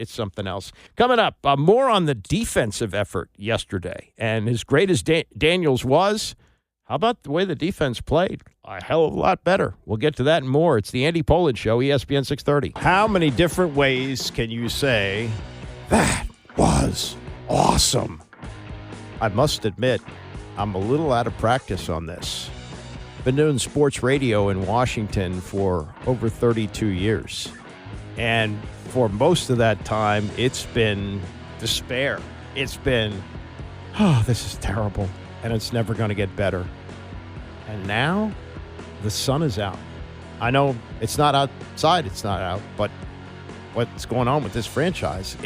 something else. Coming up, more on the defensive effort yesterday. And as great as Daniels was, how about the way the defense played? A hell of a lot better. We'll get to that and more. It's the Andy Pollin Show, ESPN 630. How many different ways can you say that was awesome? I must admit, I'm a little out of practice on this. Been doing sports radio in Washington for over 32 years. And for most of that time, it's been despair. It's been, this is terrible, and it's never going to get better. And now, the sun is out. I know it's not outside, it's not out, but what's going on with this franchise,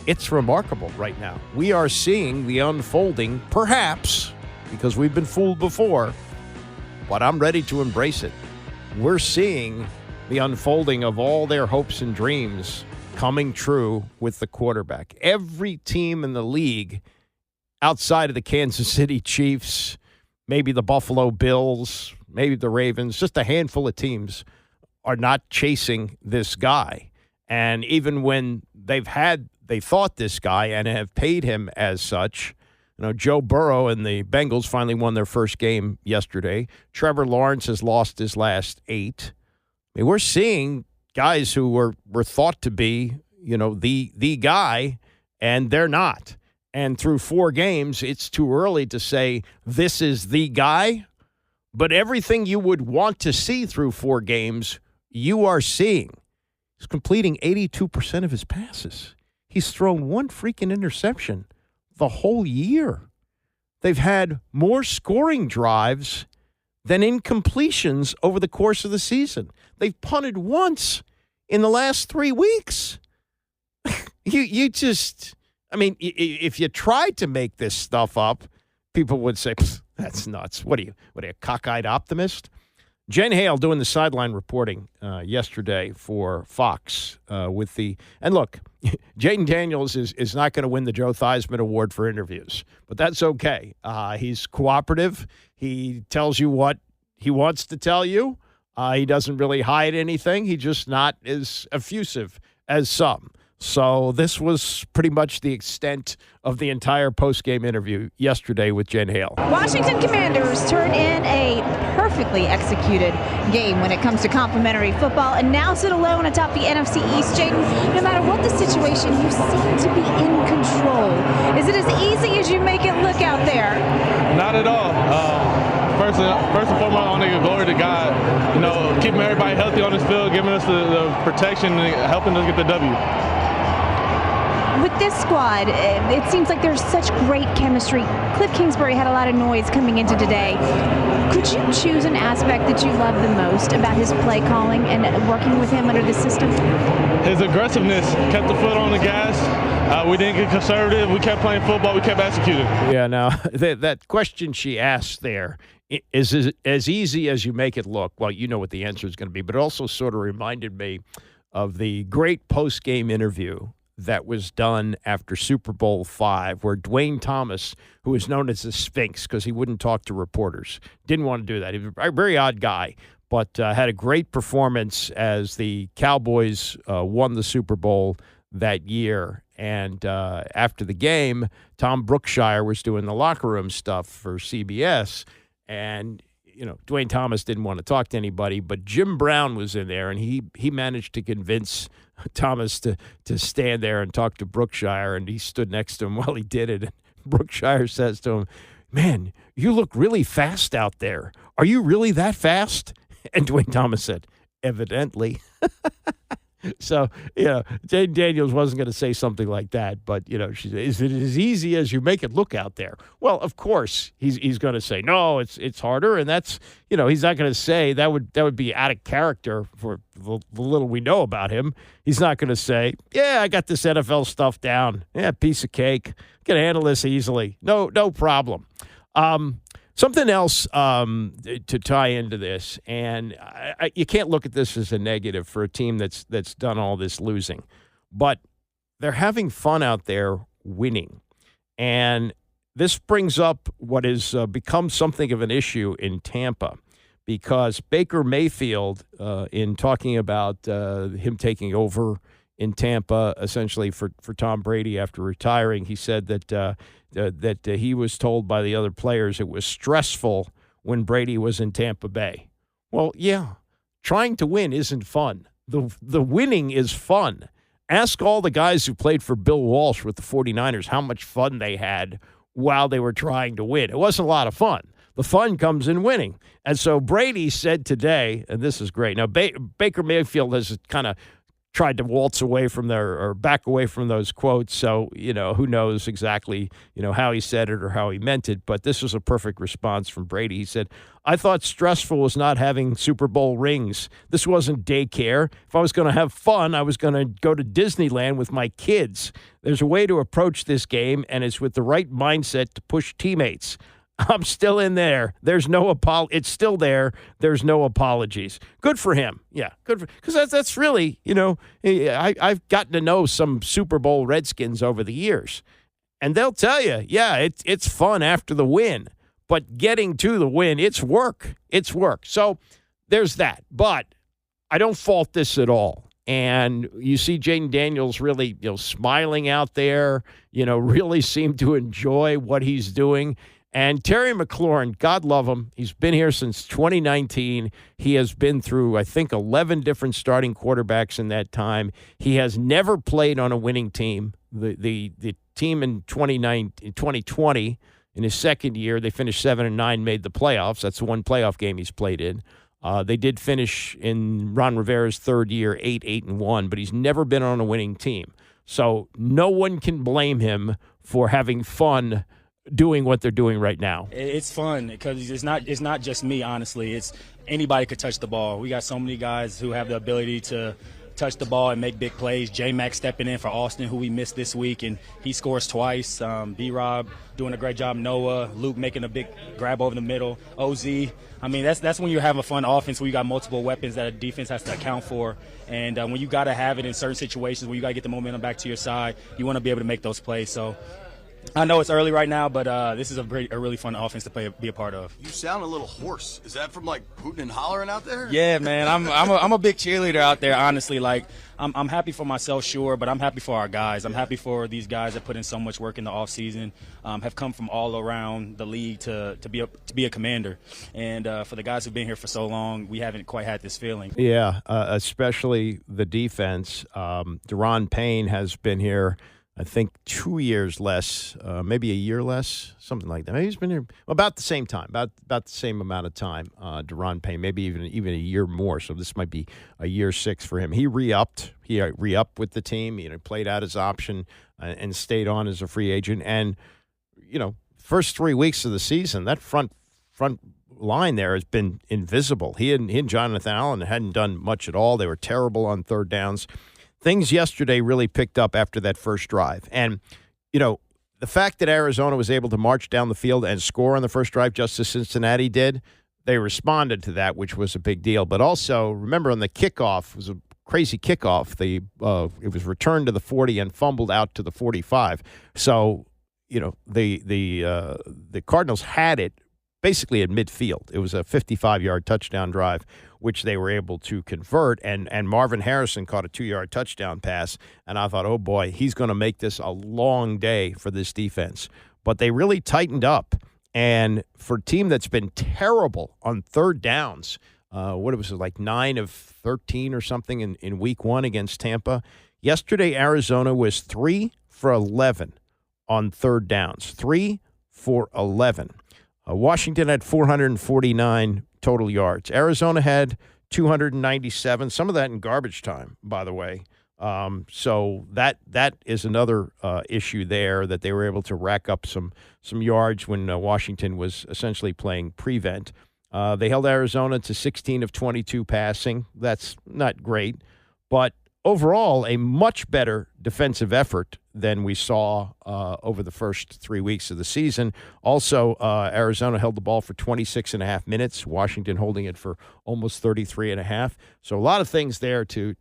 it's remarkable right now. We are seeing the unfolding, perhaps, because we've been fooled before, but I'm ready to embrace it. We're seeing the unfolding of all their hopes and dreams coming true with the quarterback. Every team in the league, outside of the Kansas City Chiefs, maybe the Buffalo Bills, maybe the Ravens, just a handful of teams are not chasing this guy. And even when they thought this guy and have paid him as such, Joe Burrow and the Bengals finally won their first game yesterday. Trevor Lawrence has lost his last 8. I mean, we're seeing guys who were thought to be, the guy, and they're not. And through 4 games, it's too early to say this is the guy. But everything you would want to see through 4 games, you are seeing. He's completing 82% of his passes. He's thrown 1 freaking interception the whole year. They've had more scoring drives than incompletions over the course of the season. They've punted once in the last 3 weeks. You just, if you tried to make this stuff up, people would say, that's nuts. What are you, a cockeyed optimist? Jen Hale doing the sideline reporting yesterday for Fox and look, Jaden Daniels is not going to win the Joe Theismann Award for interviews, but that's okay. He's cooperative. He tells you what he wants to tell you. He doesn't really hide anything. He's just not as effusive as some. So this was pretty much the extent of the entire post-game interview yesterday with Jen Hale. Washington Commanders turn in a perfectly executed game when it comes to complimentary football and now sit alone atop the NFC East. Jaden, no matter what the situation, you seem to be in control. Is it as easy as you make it look out there? Not at all. First and foremost, I want to give glory to God. Keeping everybody healthy on this field, giving us the protection, and helping us get the W. With this squad, it seems like there's such great chemistry. Cliff Kingsbury had a lot of noise coming into today. Could you choose an aspect that you love the most about his play calling and working with him under the system? His aggressiveness, kept the foot on the gas. We didn't get conservative. We kept playing football. We kept executing. Yeah, now, that question she asked there is as easy as you make it look. Well, you know what the answer is going to be, but it also sort of reminded me of the great post-game interview that was done after Super Bowl V, where Dwayne Thomas, who is known as the Sphinx because he wouldn't talk to reporters, didn't want to do that. He was a very odd guy, but had a great performance as the Cowboys won the Super Bowl that year. And after the game, Tom Brookshire was doing the locker room stuff for CBS, and Dwayne Thomas didn't want to talk to anybody, but Jim Brown was in there, and he managed to convince Thomas to stand there and talk to Brookshire, and he stood next to him while he did it. Brookshire says to him, "Man, you look really fast out there. Are you really that fast?" And Dwayne Thomas said, "Evidently." So, Jaden Daniels wasn't going to say something like that, but, she said, "Is it as easy as you make it look out there?" Well, of course, he's going to say, "No, it's harder," and that's, he's not going to say that would be out of character for the little we know about him. He's not going to say, "Yeah, I got this NFL stuff down. Yeah, piece of cake. Can handle this easily. No problem." Something else to tie into this, and you can't look at this as a negative for a team that's done all this losing, but they're having fun out there winning. And this brings up what has become something of an issue in Tampa, because Baker Mayfield, in talking about him taking over in Tampa, essentially for Tom Brady after retiring, he said that he was told by the other players it was stressful when Brady was in Tampa Bay. Well, yeah, trying to win isn't fun. The winning is fun. Ask all the guys who played for Bill Walsh with the 49ers how much fun they had while they were trying to win. It wasn't a lot of fun. The fun comes in winning. And so Brady said today, and this is great. Now, Baker Mayfield has kind of tried to waltz away from or back away from those quotes. So, who knows exactly, how he said it or how he meant it. But this was a perfect response from Brady. He said, "I thought stressful was not having Super Bowl rings. This wasn't daycare. If I was going to have fun, I was going to go to Disneyland with my kids. There's a way to approach this game, and it's with the right mindset to push teammates. I'm still in there. There's no it's still there. There's no apologies." Good for him. Yeah, good because that's really, I've gotten to know some Super Bowl Redskins over the years, and they'll tell you, yeah, it's fun after the win, but getting to the win, it's work. It's work. So there's that. But I don't fault this at all. And you see Jaden Daniels really, smiling out there, really seem to enjoy what he's doing. And Terry McLaurin, God love him, he's been here since 2019. He has been through, I think, 11 different starting quarterbacks in that time. He has never played on a winning team. The team in 2020, in his second year, they finished 7-9, made the playoffs. That's the one playoff game he's played in. They did finish in Ron Rivera's third year 8-1, but he's never been on a winning team. So no one can blame him for having fun doing what they're doing right now. It's fun because it's not just me, honestly. It's anybody could touch the ball. We got so many guys who have the ability to touch the ball and make big plays. J-Mac stepping in for Austin, who we missed this week, and he scores twice. B-Rob doing a great job. Noah, Luke making a big grab over the middle. OZ. I mean, that's when you're having a fun offense where you got multiple weapons that a defense has to account for. And when you got to have it in certain situations where you got to get the momentum back to your side, you want to be able to make those plays. So I know it's early right now, but this is a really fun offense to be a part of. You sound a little hoarse. Is that from hooting and hollering out there? Yeah, man. I'm a big cheerleader out there. Honestly, I'm happy for myself, sure, but I'm happy for our guys. I'm happy for these guys that put in so much work in the off season, have come from all around the league to be a commander, and for the guys who've been here for so long, we haven't quite had this feeling. Yeah, especially the defense. Deron Payne has been here, I think, 2 years less, maybe a year less, something like that. Maybe he's been here about the same time, about the same amount of time, Deron Payne, maybe even a year more. So this might be a year 6 for him. He re-upped. He re-upped with the team. Played out his option and stayed on as a free agent. And, first 3 weeks of the season, that front line there has been invisible. He and Jonathan Allen hadn't done much at all. They were terrible on third downs. Things yesterday really picked up after that first drive. And, the fact that Arizona was able to march down the field and score on the first drive just as Cincinnati did, they responded to that, which was a big deal. But also, remember on the kickoff, it was a crazy kickoff. It was returned to the 40 and fumbled out to the 45. So, the Cardinals had it basically at midfield. It was a 55-yard touchdown drive, which they were able to convert, and Marvin Harrison caught a 2-yard touchdown pass, and I thought, oh boy, he's going to make this a long day for this defense. But they really tightened up, and for a team that's been terrible on third downs, what was it, like 9 of 13 or something in week 1 against Tampa? Yesterday, Arizona was 3 for 11 on third downs, 3 for 11. Washington had 449 total yards. Arizona had 297, some of that in garbage time, by the way. So that is another issue there, that they were able to rack up some yards when Washington was essentially playing prevent. They held Arizona to 16 of 22 passing. That's not great, but overall a much better defensive effort than we saw over the first 3 weeks of the season. Also, Arizona held the ball for 26 and a half minutes, Washington holding it for almost 33 and a half. So a lot of things there to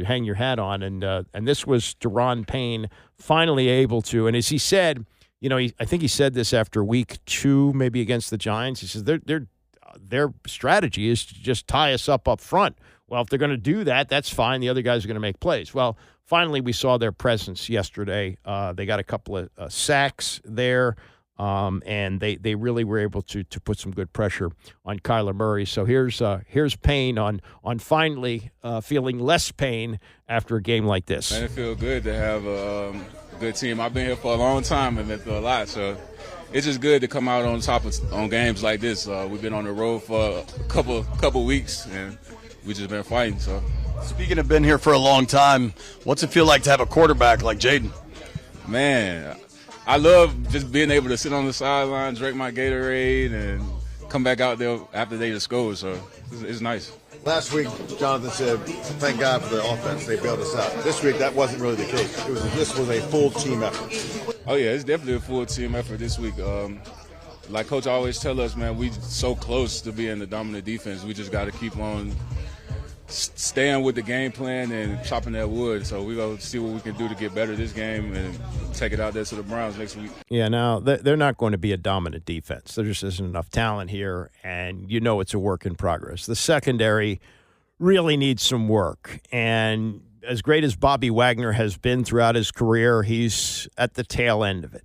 hang your hat on. And this was Daron Payne finally able to, and as he said, I think he said this after week 2, maybe against the Giants. He says their strategy is to just tie us up front. Well, if they're going to do that, that's fine. The other guys are going to make plays. Well, finally, we saw their presence yesterday. They got a couple of sacks there, and they really were able to put some good pressure on Kyler Murray. So here's Payne on finally feeling less pain after a game like this. Man, it feels good to have a good team. I've been here for a long time and been through a lot, so it's just good to come out on top on games like this. We've been on the road for a couple weeks, and we just been fighting. So, speaking of been here for a long time, what's it feel like to have a quarterback like Jaden? Man, I love just being able to sit on the sideline, drink my Gatorade, and come back out there after they just scored. So it's nice. Last week, Jonathan said, thank God for the offense. They bailed us out. This week, that wasn't really the case. This was a full team effort. Oh, yeah, it's definitely a full team effort this week. Like Coach always tell us, man, we so close to being the dominant defense. We just got to keep on staying with the game plan and chopping that wood. So we're going to see what we can do to get better this game and take it out there to the Browns next week. Yeah, now they're not going to be a dominant defense. There just isn't enough talent here, and it's a work in progress. The secondary really needs some work, and as great as Bobby Wagner has been throughout his career, he's at the tail end of it.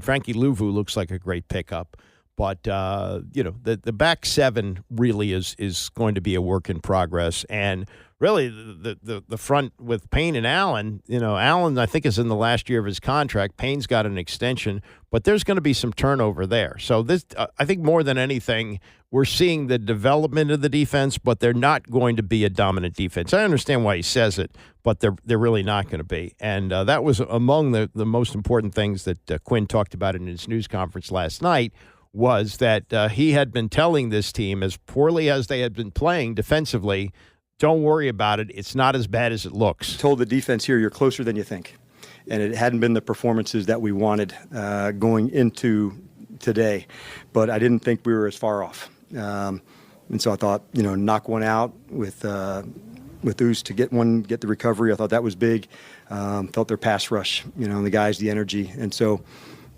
Frankie Louvu looks like a great pickup. But, the back seven really is going to be a work in progress. And really the front with Payne and Allen, Allen I think is in the last year of his contract. Payne's got an extension, but there's going to be some turnover there. So this, I think more than anything, we're seeing the development of the defense, but they're not going to be a dominant defense. I understand why he says it, but they're really not going to be. And that was among the most important things that Quinn talked about in his news conference last night, was that he had been telling this team, as poorly as they had been playing defensively, don't worry about it. It's not as bad as it looks. Told the defense here, you're closer than you think. And it hadn't been the performances that we wanted going into today. But I didn't think we were as far off. And so I thought, knock one out with Oos to get the recovery. I thought that was big. Felt their pass rush, and the guys, the energy. And so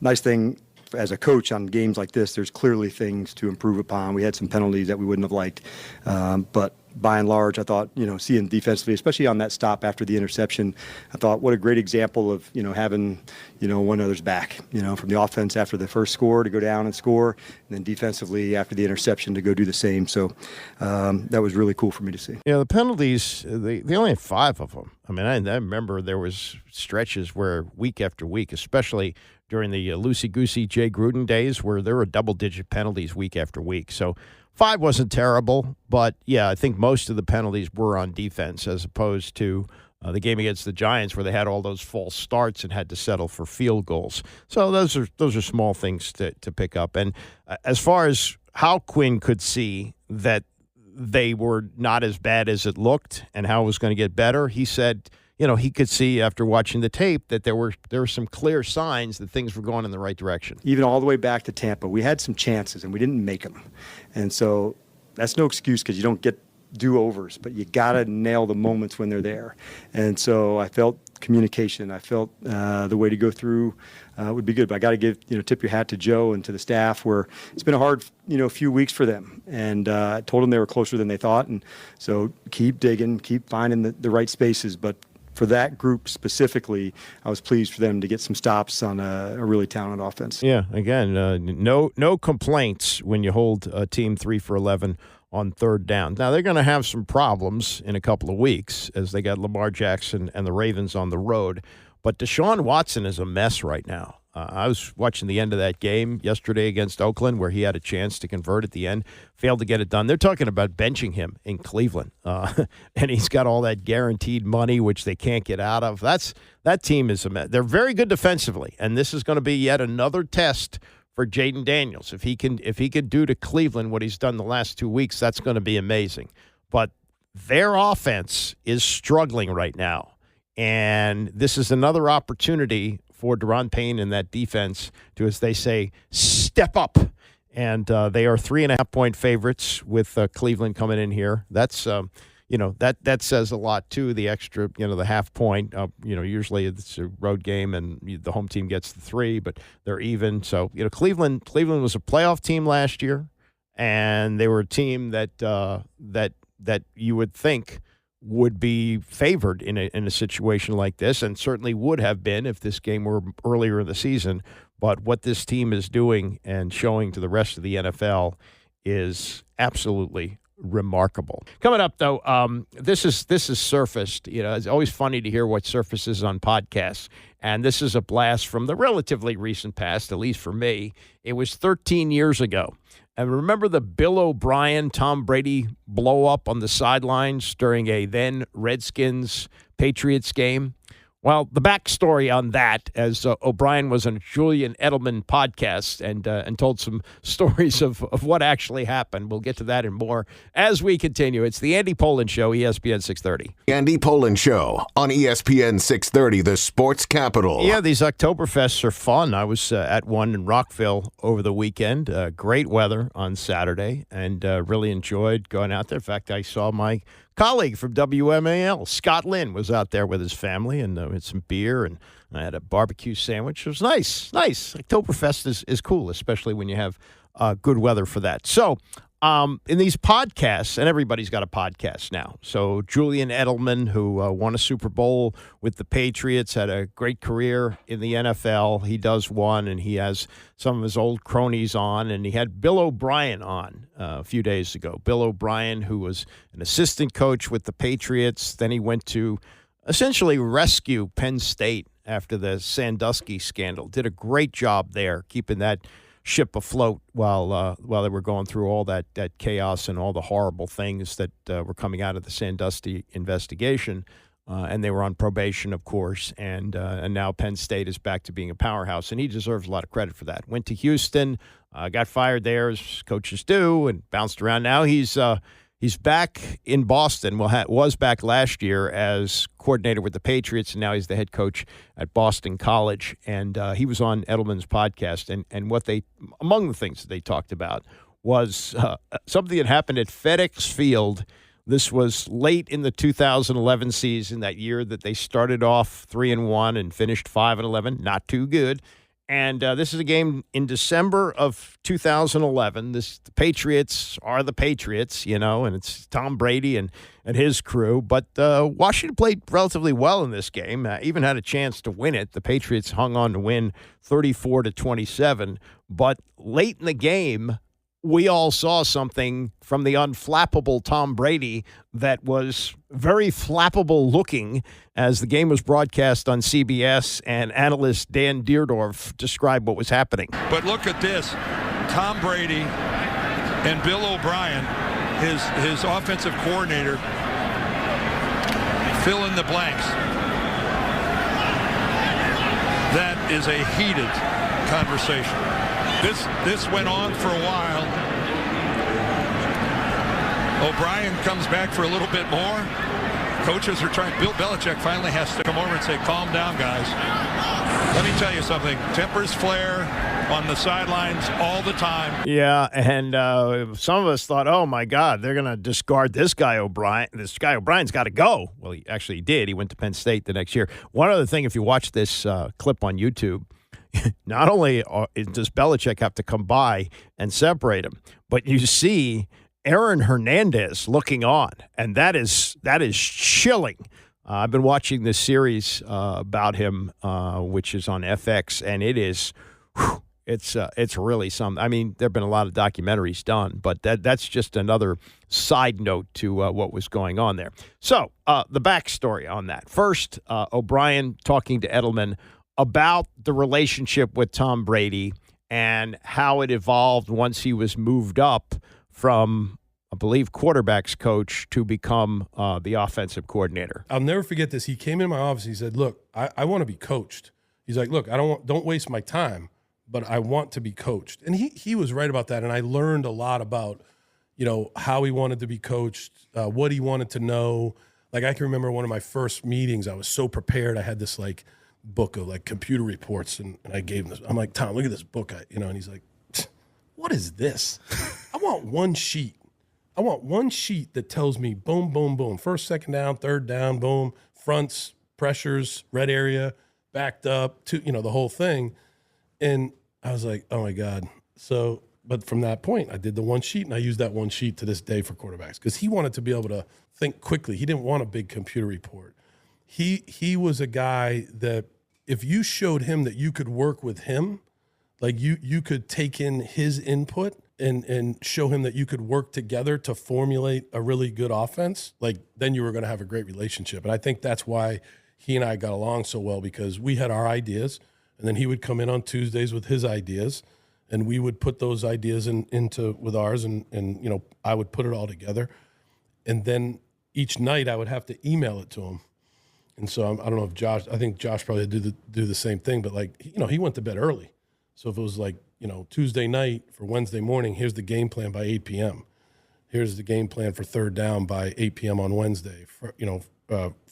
nice thing, as a coach on games like this, there's clearly things to improve upon. We had some penalties that we wouldn't have liked. But by and large, I thought, seeing defensively, especially on that stop after the interception, I thought what a great example of, having, one other's back, from the offense after the first score to go down and score, and then defensively after the interception to go do the same. So that was really cool for me to see. Yeah, the penalties, they only had 5 of them. I remember there was stretches where week after week, especially during the loosey-goosey Jay Gruden days, where there were double-digit penalties week after week. So 5 wasn't terrible, but, yeah, I think most of the penalties were on defense as opposed to the game against the Giants where they had all those false starts and had to settle for field goals. So those are small things to pick up. And as far as how Quinn could see that they were not as bad as it looked and how it was going to get better, he said – he could see after watching the tape that there were some clear signs that things were going in the right direction. Even all the way back to Tampa, we had some chances and we didn't make them. And so that's no excuse because you don't get do-overs, but you got to nail the moments when they're there. And so I felt communication. I felt the way to go through would be good. But I got to give, tip your hat to Joe and to the staff where it's been a hard, few weeks for them. And I told them they were closer than they thought. And so keep digging, keep finding the right spaces. But for that group specifically, I was pleased for them to get some stops on a really talented offense. Yeah, again, no complaints when you hold a team 3 for 11 on third down. Now, they're going to have some problems in a couple of weeks as they got Lamar Jackson and the Ravens on the road. But Deshaun Watson is a mess right now. I was watching the end of that game yesterday against Oakland where he had a chance to convert at the end, failed to get it done. They're talking about benching him in Cleveland, and he's got all that guaranteed money, which they can't get out of. That team is they're very good defensively, and this is going to be yet another test for Jaden Daniels. If he can do to Cleveland what he's done the last 2 weeks, that's going to be amazing. But their offense is struggling right now, and this is another opportunity for Daron Payne and that defense to, as they say, step up. And they are 3.5-point favorites with Cleveland coming in here. That's that says a lot too. The extra, the half point. Usually it's a road game and the home team gets the 3, but they're even. So Cleveland was a playoff team last year, and they were a team that you would think would be favored in a situation like this, and certainly would have been if this game were earlier in the season. But what this team is doing and showing to the rest of the NFL is absolutely remarkable. Coming up, though, this is surfaced. It's always funny to hear what surfaces on podcasts, and this is a blast from the relatively recent past, at least for me. It was 13 years ago. And remember the Bill O'Brien, Tom Brady blow-up on the sidelines during a then Redskins-Patriots game? Well, the backstory on that, as O'Brien was on a Julian Edelman podcast and told some stories of what actually happened. We'll get to that and more as we continue. It's the Andy Pollin Show, ESPN 630. Andy Pollin Show on ESPN 630, the sports capital. Yeah, these Oktoberfests are fun. I was at one in Rockville over the weekend. Great weather on Saturday, and really enjoyed going out there. In fact, I saw my colleague from WMAL, Scott Lynn, was out there with his family, and had some beer, and I had a barbecue sandwich. It was nice. Oktoberfest is cool, especially when you have good weather for that. So in these podcasts, and everybody's got a podcast now. So Julian Edelman, who won a Super Bowl with the Patriots, had a great career in the NFL. He does one, and he has some of his old cronies on, and he had Bill O'Brien on a few days ago. Bill O'Brien, who was an assistant coach with the Patriots. Then he went to essentially rescue Penn State after the Sandusky scandal. Did a great job there, keeping that ship afloat while they were going through all that chaos and all the horrible things that were coming out of the Sandusky investigation. And they were on probation, of course, and now Penn State is back to being a powerhouse, and he deserves a lot of credit for that. Went to Houston, got fired there, as coaches do, and bounced around. Now he's back in Boston. Was back last year as coordinator with the Patriots, and now he's the head coach at Boston College. And he was on Edelman's podcast, and what among the things that they talked about was something that happened at FedEx Field. This was late in the 2011 season, that year that they started off 3-1 and finished 5-11, not too good. And this is a game in December of 2011. The Patriots are the Patriots, and it's Tom Brady and his crew. But Washington played relatively well in this game, even had a chance to win it. The Patriots hung on to win 34-27. But late in the game, we all saw something from the unflappable Tom Brady that was very flappable looking as the game was broadcast on CBS, and analyst Dan Dierdorf described what was happening. But look at this. Tom Brady and Bill O'Brien, his offensive coordinator, fill in the blanks. That is a heated conversation. This went on for a while. O'Brien comes back for a little bit more. Coaches are trying. Bill Belichick finally has to come over and say, calm down, guys. Let me tell you something. Tempers flare on the sidelines all the time. Yeah, and some of us thought, oh, my God, they're going to discard this guy O'Brien. This guy O'Brien's got to go. Well, he actually did. He went to Penn State the next year. One other thing, if you watch this clip on YouTube, not only does Belichick have to come by and separate him, but you see Aaron Hernandez looking on, and that is chilling. I've been watching this series about him, which is on FX, and it is, it's really something. I mean, there have been a lot of documentaries done, but that's just another side note to what was going on there. So the backstory on that. First, O'Brien talking to Edelman about the relationship with Tom Brady and how it evolved once he was moved up from, I believe, quarterback's coach to become the offensive coordinator. I'll never forget this. He came in my office. He said, "Look, I want to be coached." He's like, "Look, don't waste my time, but I want to be coached." And he was right about that. And I learned a lot about, how he wanted to be coached, what he wanted to know. Like, I can remember one of my first meetings, I was so prepared. I had this book of computer reports, and I gave him this. I'm like, "Tom, look at this book." And he's like, "What is this?" I want one sheet. I want one sheet that tells me boom, boom, boom. First, second down, third down, boom, fronts, pressures, red area, backed up, the whole thing. And I was like, oh my God. So, but from that point, I did the one sheet, and I use that one sheet to this day for quarterbacks because he wanted to be able to think quickly. He didn't want a big computer report. He was a guy that if you showed him that you could work with him, you could take in his input and show him that you could work together to formulate a really good offense, then you were going to have a great relationship. And I think that's why he and I got along so well, because we had our ideas, and then he would come in on Tuesdays with his ideas, and we would put those ideas into with ours, and I would put it all together. And then each night I would have to email it to him. And so I don't know if I think Josh probably do the same thing, but he went to bed early. So if it was Tuesday night for Wednesday morning, here's the game plan by 8 p.m. Here's the game plan for third down by 8 p.m. on Wednesday. For,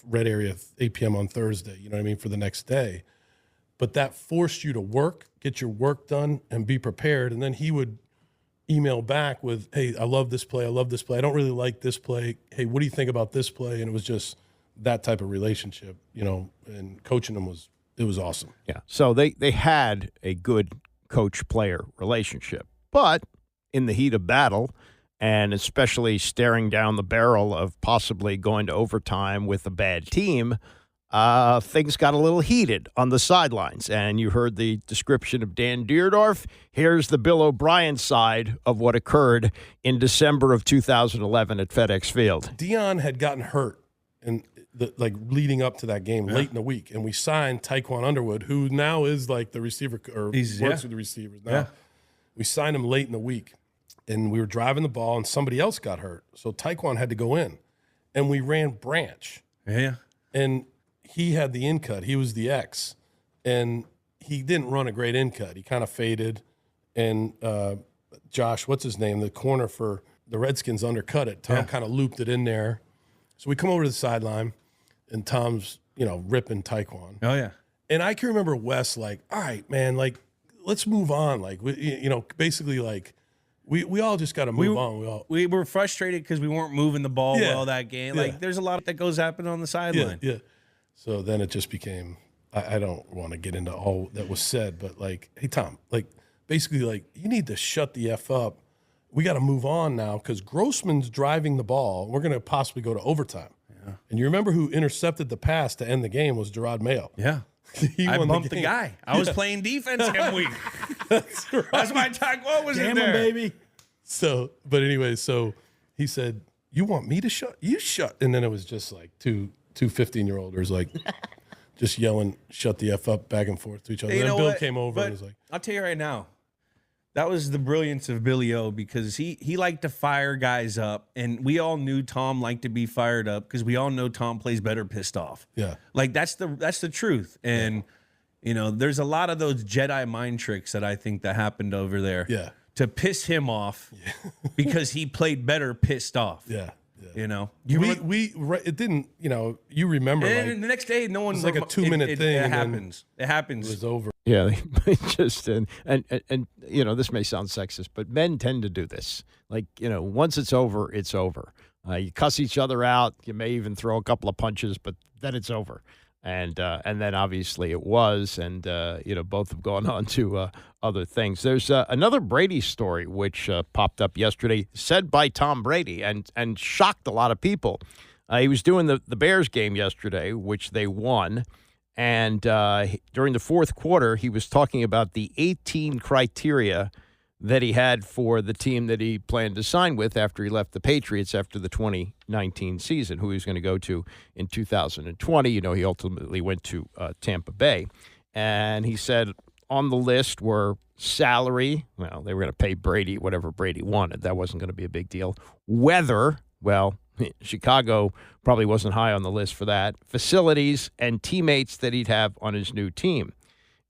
red area 8 p.m. on Thursday. You know what I mean, for the next day. But that forced you to work, get your work done, and be prepared. And then he would email back with, "Hey, I love this play. I love this play. I don't really like this play. Hey, what do you think about this play?" And it was just that type of relationship, and coaching them was awesome. Yeah. So they had a good coach-player relationship. But in the heat of battle, and especially staring down the barrel of possibly going to overtime with a bad team, things got a little heated on the sidelines. And you heard the description of Dan Dierdorf. Here's the Bill O'Brien side of what occurred in December of 2011 at FedEx Field. Dion had gotten hurt and leading up to that game late in the week, and we signed Tyquan Underwood, who now is the receiver, or works with the receivers now. Yeah. We signed him late in the week, and we were driving the ball, and somebody else got hurt, so Tyquan had to go in, and we ran branch. Yeah. And he had the in cut. He was the X, and he didn't run a great in cut. He kind of faded, and Josh, what's his name, the corner for the Redskins, undercut it. Tom kind of looped it in there. So we come over to the sideline, and Tom's, ripping Tyquan. Oh, yeah. And I can remember Wes all right, man, let's move on. Basically, we all just got to move on. We were frustrated because we weren't moving the ball well that game. Yeah. There's a lot that goes happen on the sideline. Yeah. So then it just became, I don't want to get into all that was said, but hey, Tom, basically, you need to shut the F up. We got to move on now because Grossman's driving the ball. We're going to possibly go to overtime. Yeah. And you remember who intercepted the pass to end the game was Gerard Mayo. Yeah. I bumped the guy. I was playing defense that week. That's right. That's my Tyquan was in there. Baby. So, but anyway, so he said, "You want me to shut? You shut." And then it was just two 15-year-olders just yelling, "Shut the F up," back and forth to each other. Hey, then Bill came over and was like, I'll tell you right now, that was the brilliance of Billy O, because he liked to fire guys up, and we all knew Tom liked to be fired up because we all know Tom plays better pissed off. Yeah. That's the truth. And there's a lot of those Jedi mind tricks that I think that happened over there. Yeah. To piss him off because he played better pissed off. Yeah. It didn't, you remember. And the next day, no one. It's a 2-minute thing. It happens. It happens. It was over. Yeah, just and this may sound sexist, but men tend to do this. Once it's over, it's over. You cuss each other out. You may even throw a couple of punches, but then it's over. And then obviously it was, and both have gone on to other things. There's another Brady story which popped up yesterday, said by Tom Brady, and shocked a lot of people. He was doing the Bears game yesterday, which they won. And during the fourth quarter, he was talking about the 18 criteria that he had for the team that he planned to sign with after he left the Patriots after the 2019 season, who he was going to go to in 2020. He ultimately went to Tampa Bay. And he said on the list were salary. Well, they were going to pay Brady whatever Brady wanted. That wasn't going to be a big deal. Weather. Well, Chicago probably wasn't high on the list for that. Facilities and teammates that he'd have on his new team.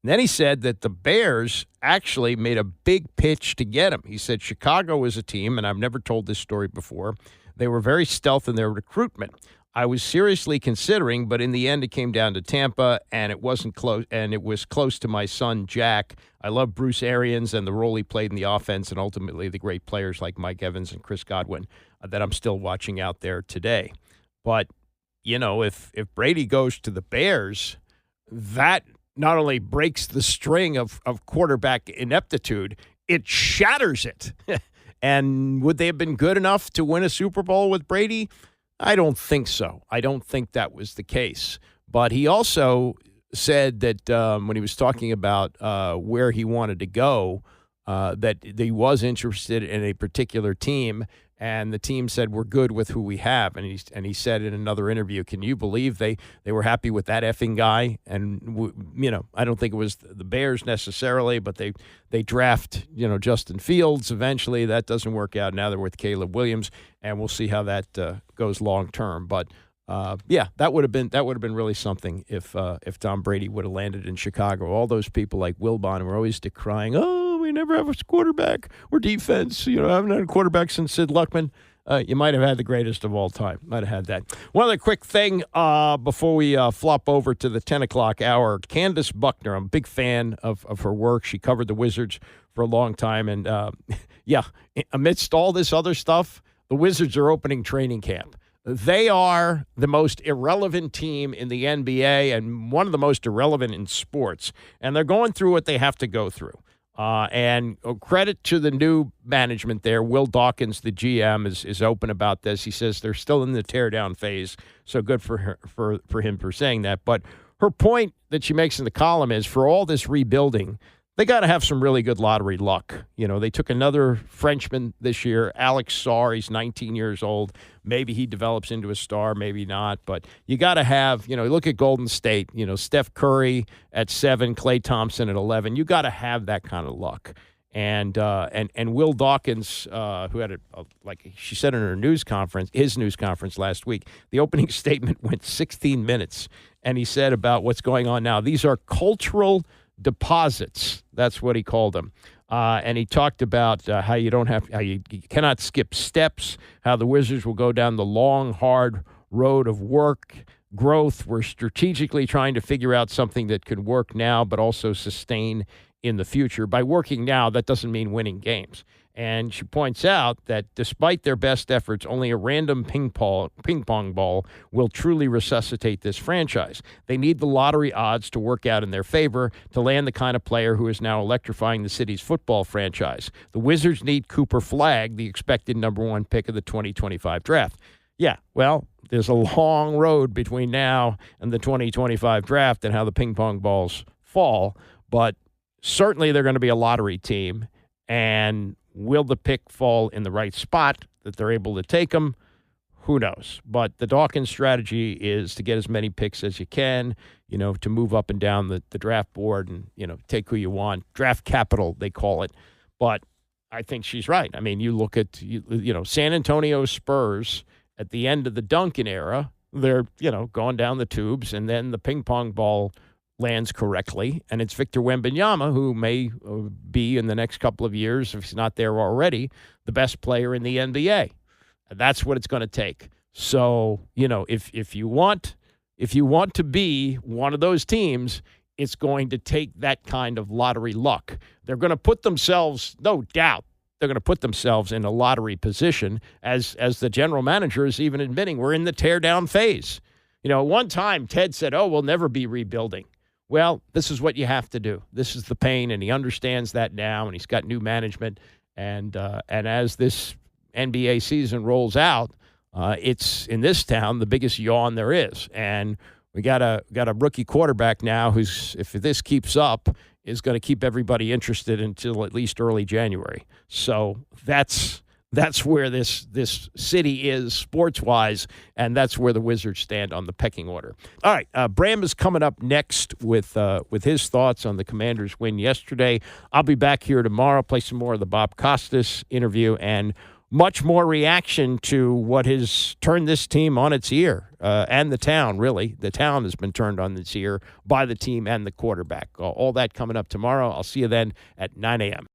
And then he said that the Bears actually made a big pitch to get him. He said Chicago was a team, and I've never told this story before, they were very stealth in their recruitment. I was seriously considering, but in the end it came down to Tampa, and it wasn't close, and it was close to my son, Jack. I love Bruce Arians and the role he played in the offense, and ultimately the great players like Mike Evans and Chris Godwin that I'm still watching out there today. But, if Brady goes to the Bears, that not only breaks the string of quarterback ineptitude, it shatters it. And would they have been good enough to win a Super Bowl with Brady? I don't think so. I don't think that was the case. But he also said that when he was talking about where he wanted to go, that he was interested in a particular team, and the team said, we're good with who we have. And he said in another interview, can you believe they were happy with that effing guy? And, I don't think it was the Bears necessarily, but they draft, Justin Fields eventually. That doesn't work out. Now they're with Caleb Williams, and we'll see how that goes long term. But, that would have been really something if Tom Brady would have landed in Chicago. All those people like Wilbon were always decrying, we never have a quarterback or defense. I haven't had a quarterback since Sid Luckman. You might have had the greatest of all time. Might have had that. One other quick thing before we flop over to the 10 o'clock hour. Candace Buckner, I'm a big fan of her work. She covered the Wizards for a long time. And, amidst all this other stuff, the Wizards are opening training camp. They are the most irrelevant team in the NBA and one of the most irrelevant in sports. And they're going through what they have to go through. And credit to the new management there. Will Dawkins, the GM, is open about this. He says they're still in the teardown phase, so good for her, for him for saying that. But her point that she makes in the column is for all this rebuilding, they got to have some really good lottery luck. They took another Frenchman this year, Alex Sarr. He's 19 years old. Maybe he develops into a star, maybe not. But you got to have, look at Golden State, Steph Curry at 7, Klay Thompson at 11. You got to have that kind of luck. And Will Dawkins, who had like she said in his news conference last week, the opening statement went 16 minutes. And he said about what's going on now. These are cultural deposits. That's what he called them. And he talked about how you cannot skip steps, how the Wizards will go down the long, hard road of work, growth. We're strategically trying to figure out something that could work now, but also sustain in the future. By working now, that doesn't mean winning games. And she points out that despite their best efforts, only a random ping pong ball will truly resuscitate this franchise. They need the lottery odds to work out in their favor to land the kind of player who is now electrifying the city's football franchise. The Wizards need Cooper Flagg, the expected number 1 pick of the 2025 draft. Yeah, well, there's a long road between now and the 2025 draft and how the ping pong balls fall, but certainly they're going to be a lottery team. And will the pick fall in the right spot that they're able to take them? Who knows? But the Dawkins strategy is to get as many picks as you can, to move up and down the draft board and, take who you want. Draft capital, they call it. But I think she's right. I mean, you look at, San Antonio Spurs at the end of the Duncan era, they're, going down the tubes, and then the ping pong ball lands correctly, and it's Victor Wembanyama, who may be in the next couple of years, if he's not there already, the best player in the NBA. That's what it's going to take. So, if you want to be one of those teams, it's going to take that kind of lottery luck. They're going to put themselves, no doubt, they're going to put themselves in a lottery position, as the general manager is even admitting we're in the teardown phase. At one time, Ted said, we'll never be rebuilding. Well, this is what you have to do. This is the pain, and he understands that now, and he's got new management. And as this NBA season rolls out, it's in this town the biggest yawn there is. And we got a rookie quarterback now who's, if this keeps up, is going to keep everybody interested until at least early January. So that's That's where this city is sports-wise, and that's where the Wizards stand on the pecking order. All right, Bram is coming up next with his thoughts on the Commanders' win yesterday. I'll be back here tomorrow, play some more of the Bob Costas interview, and much more reaction to what has turned this team on its ear, and the town, really. The town has been turned on its ear by the team and the quarterback. All that coming up tomorrow. I'll see you then at 9 a.m.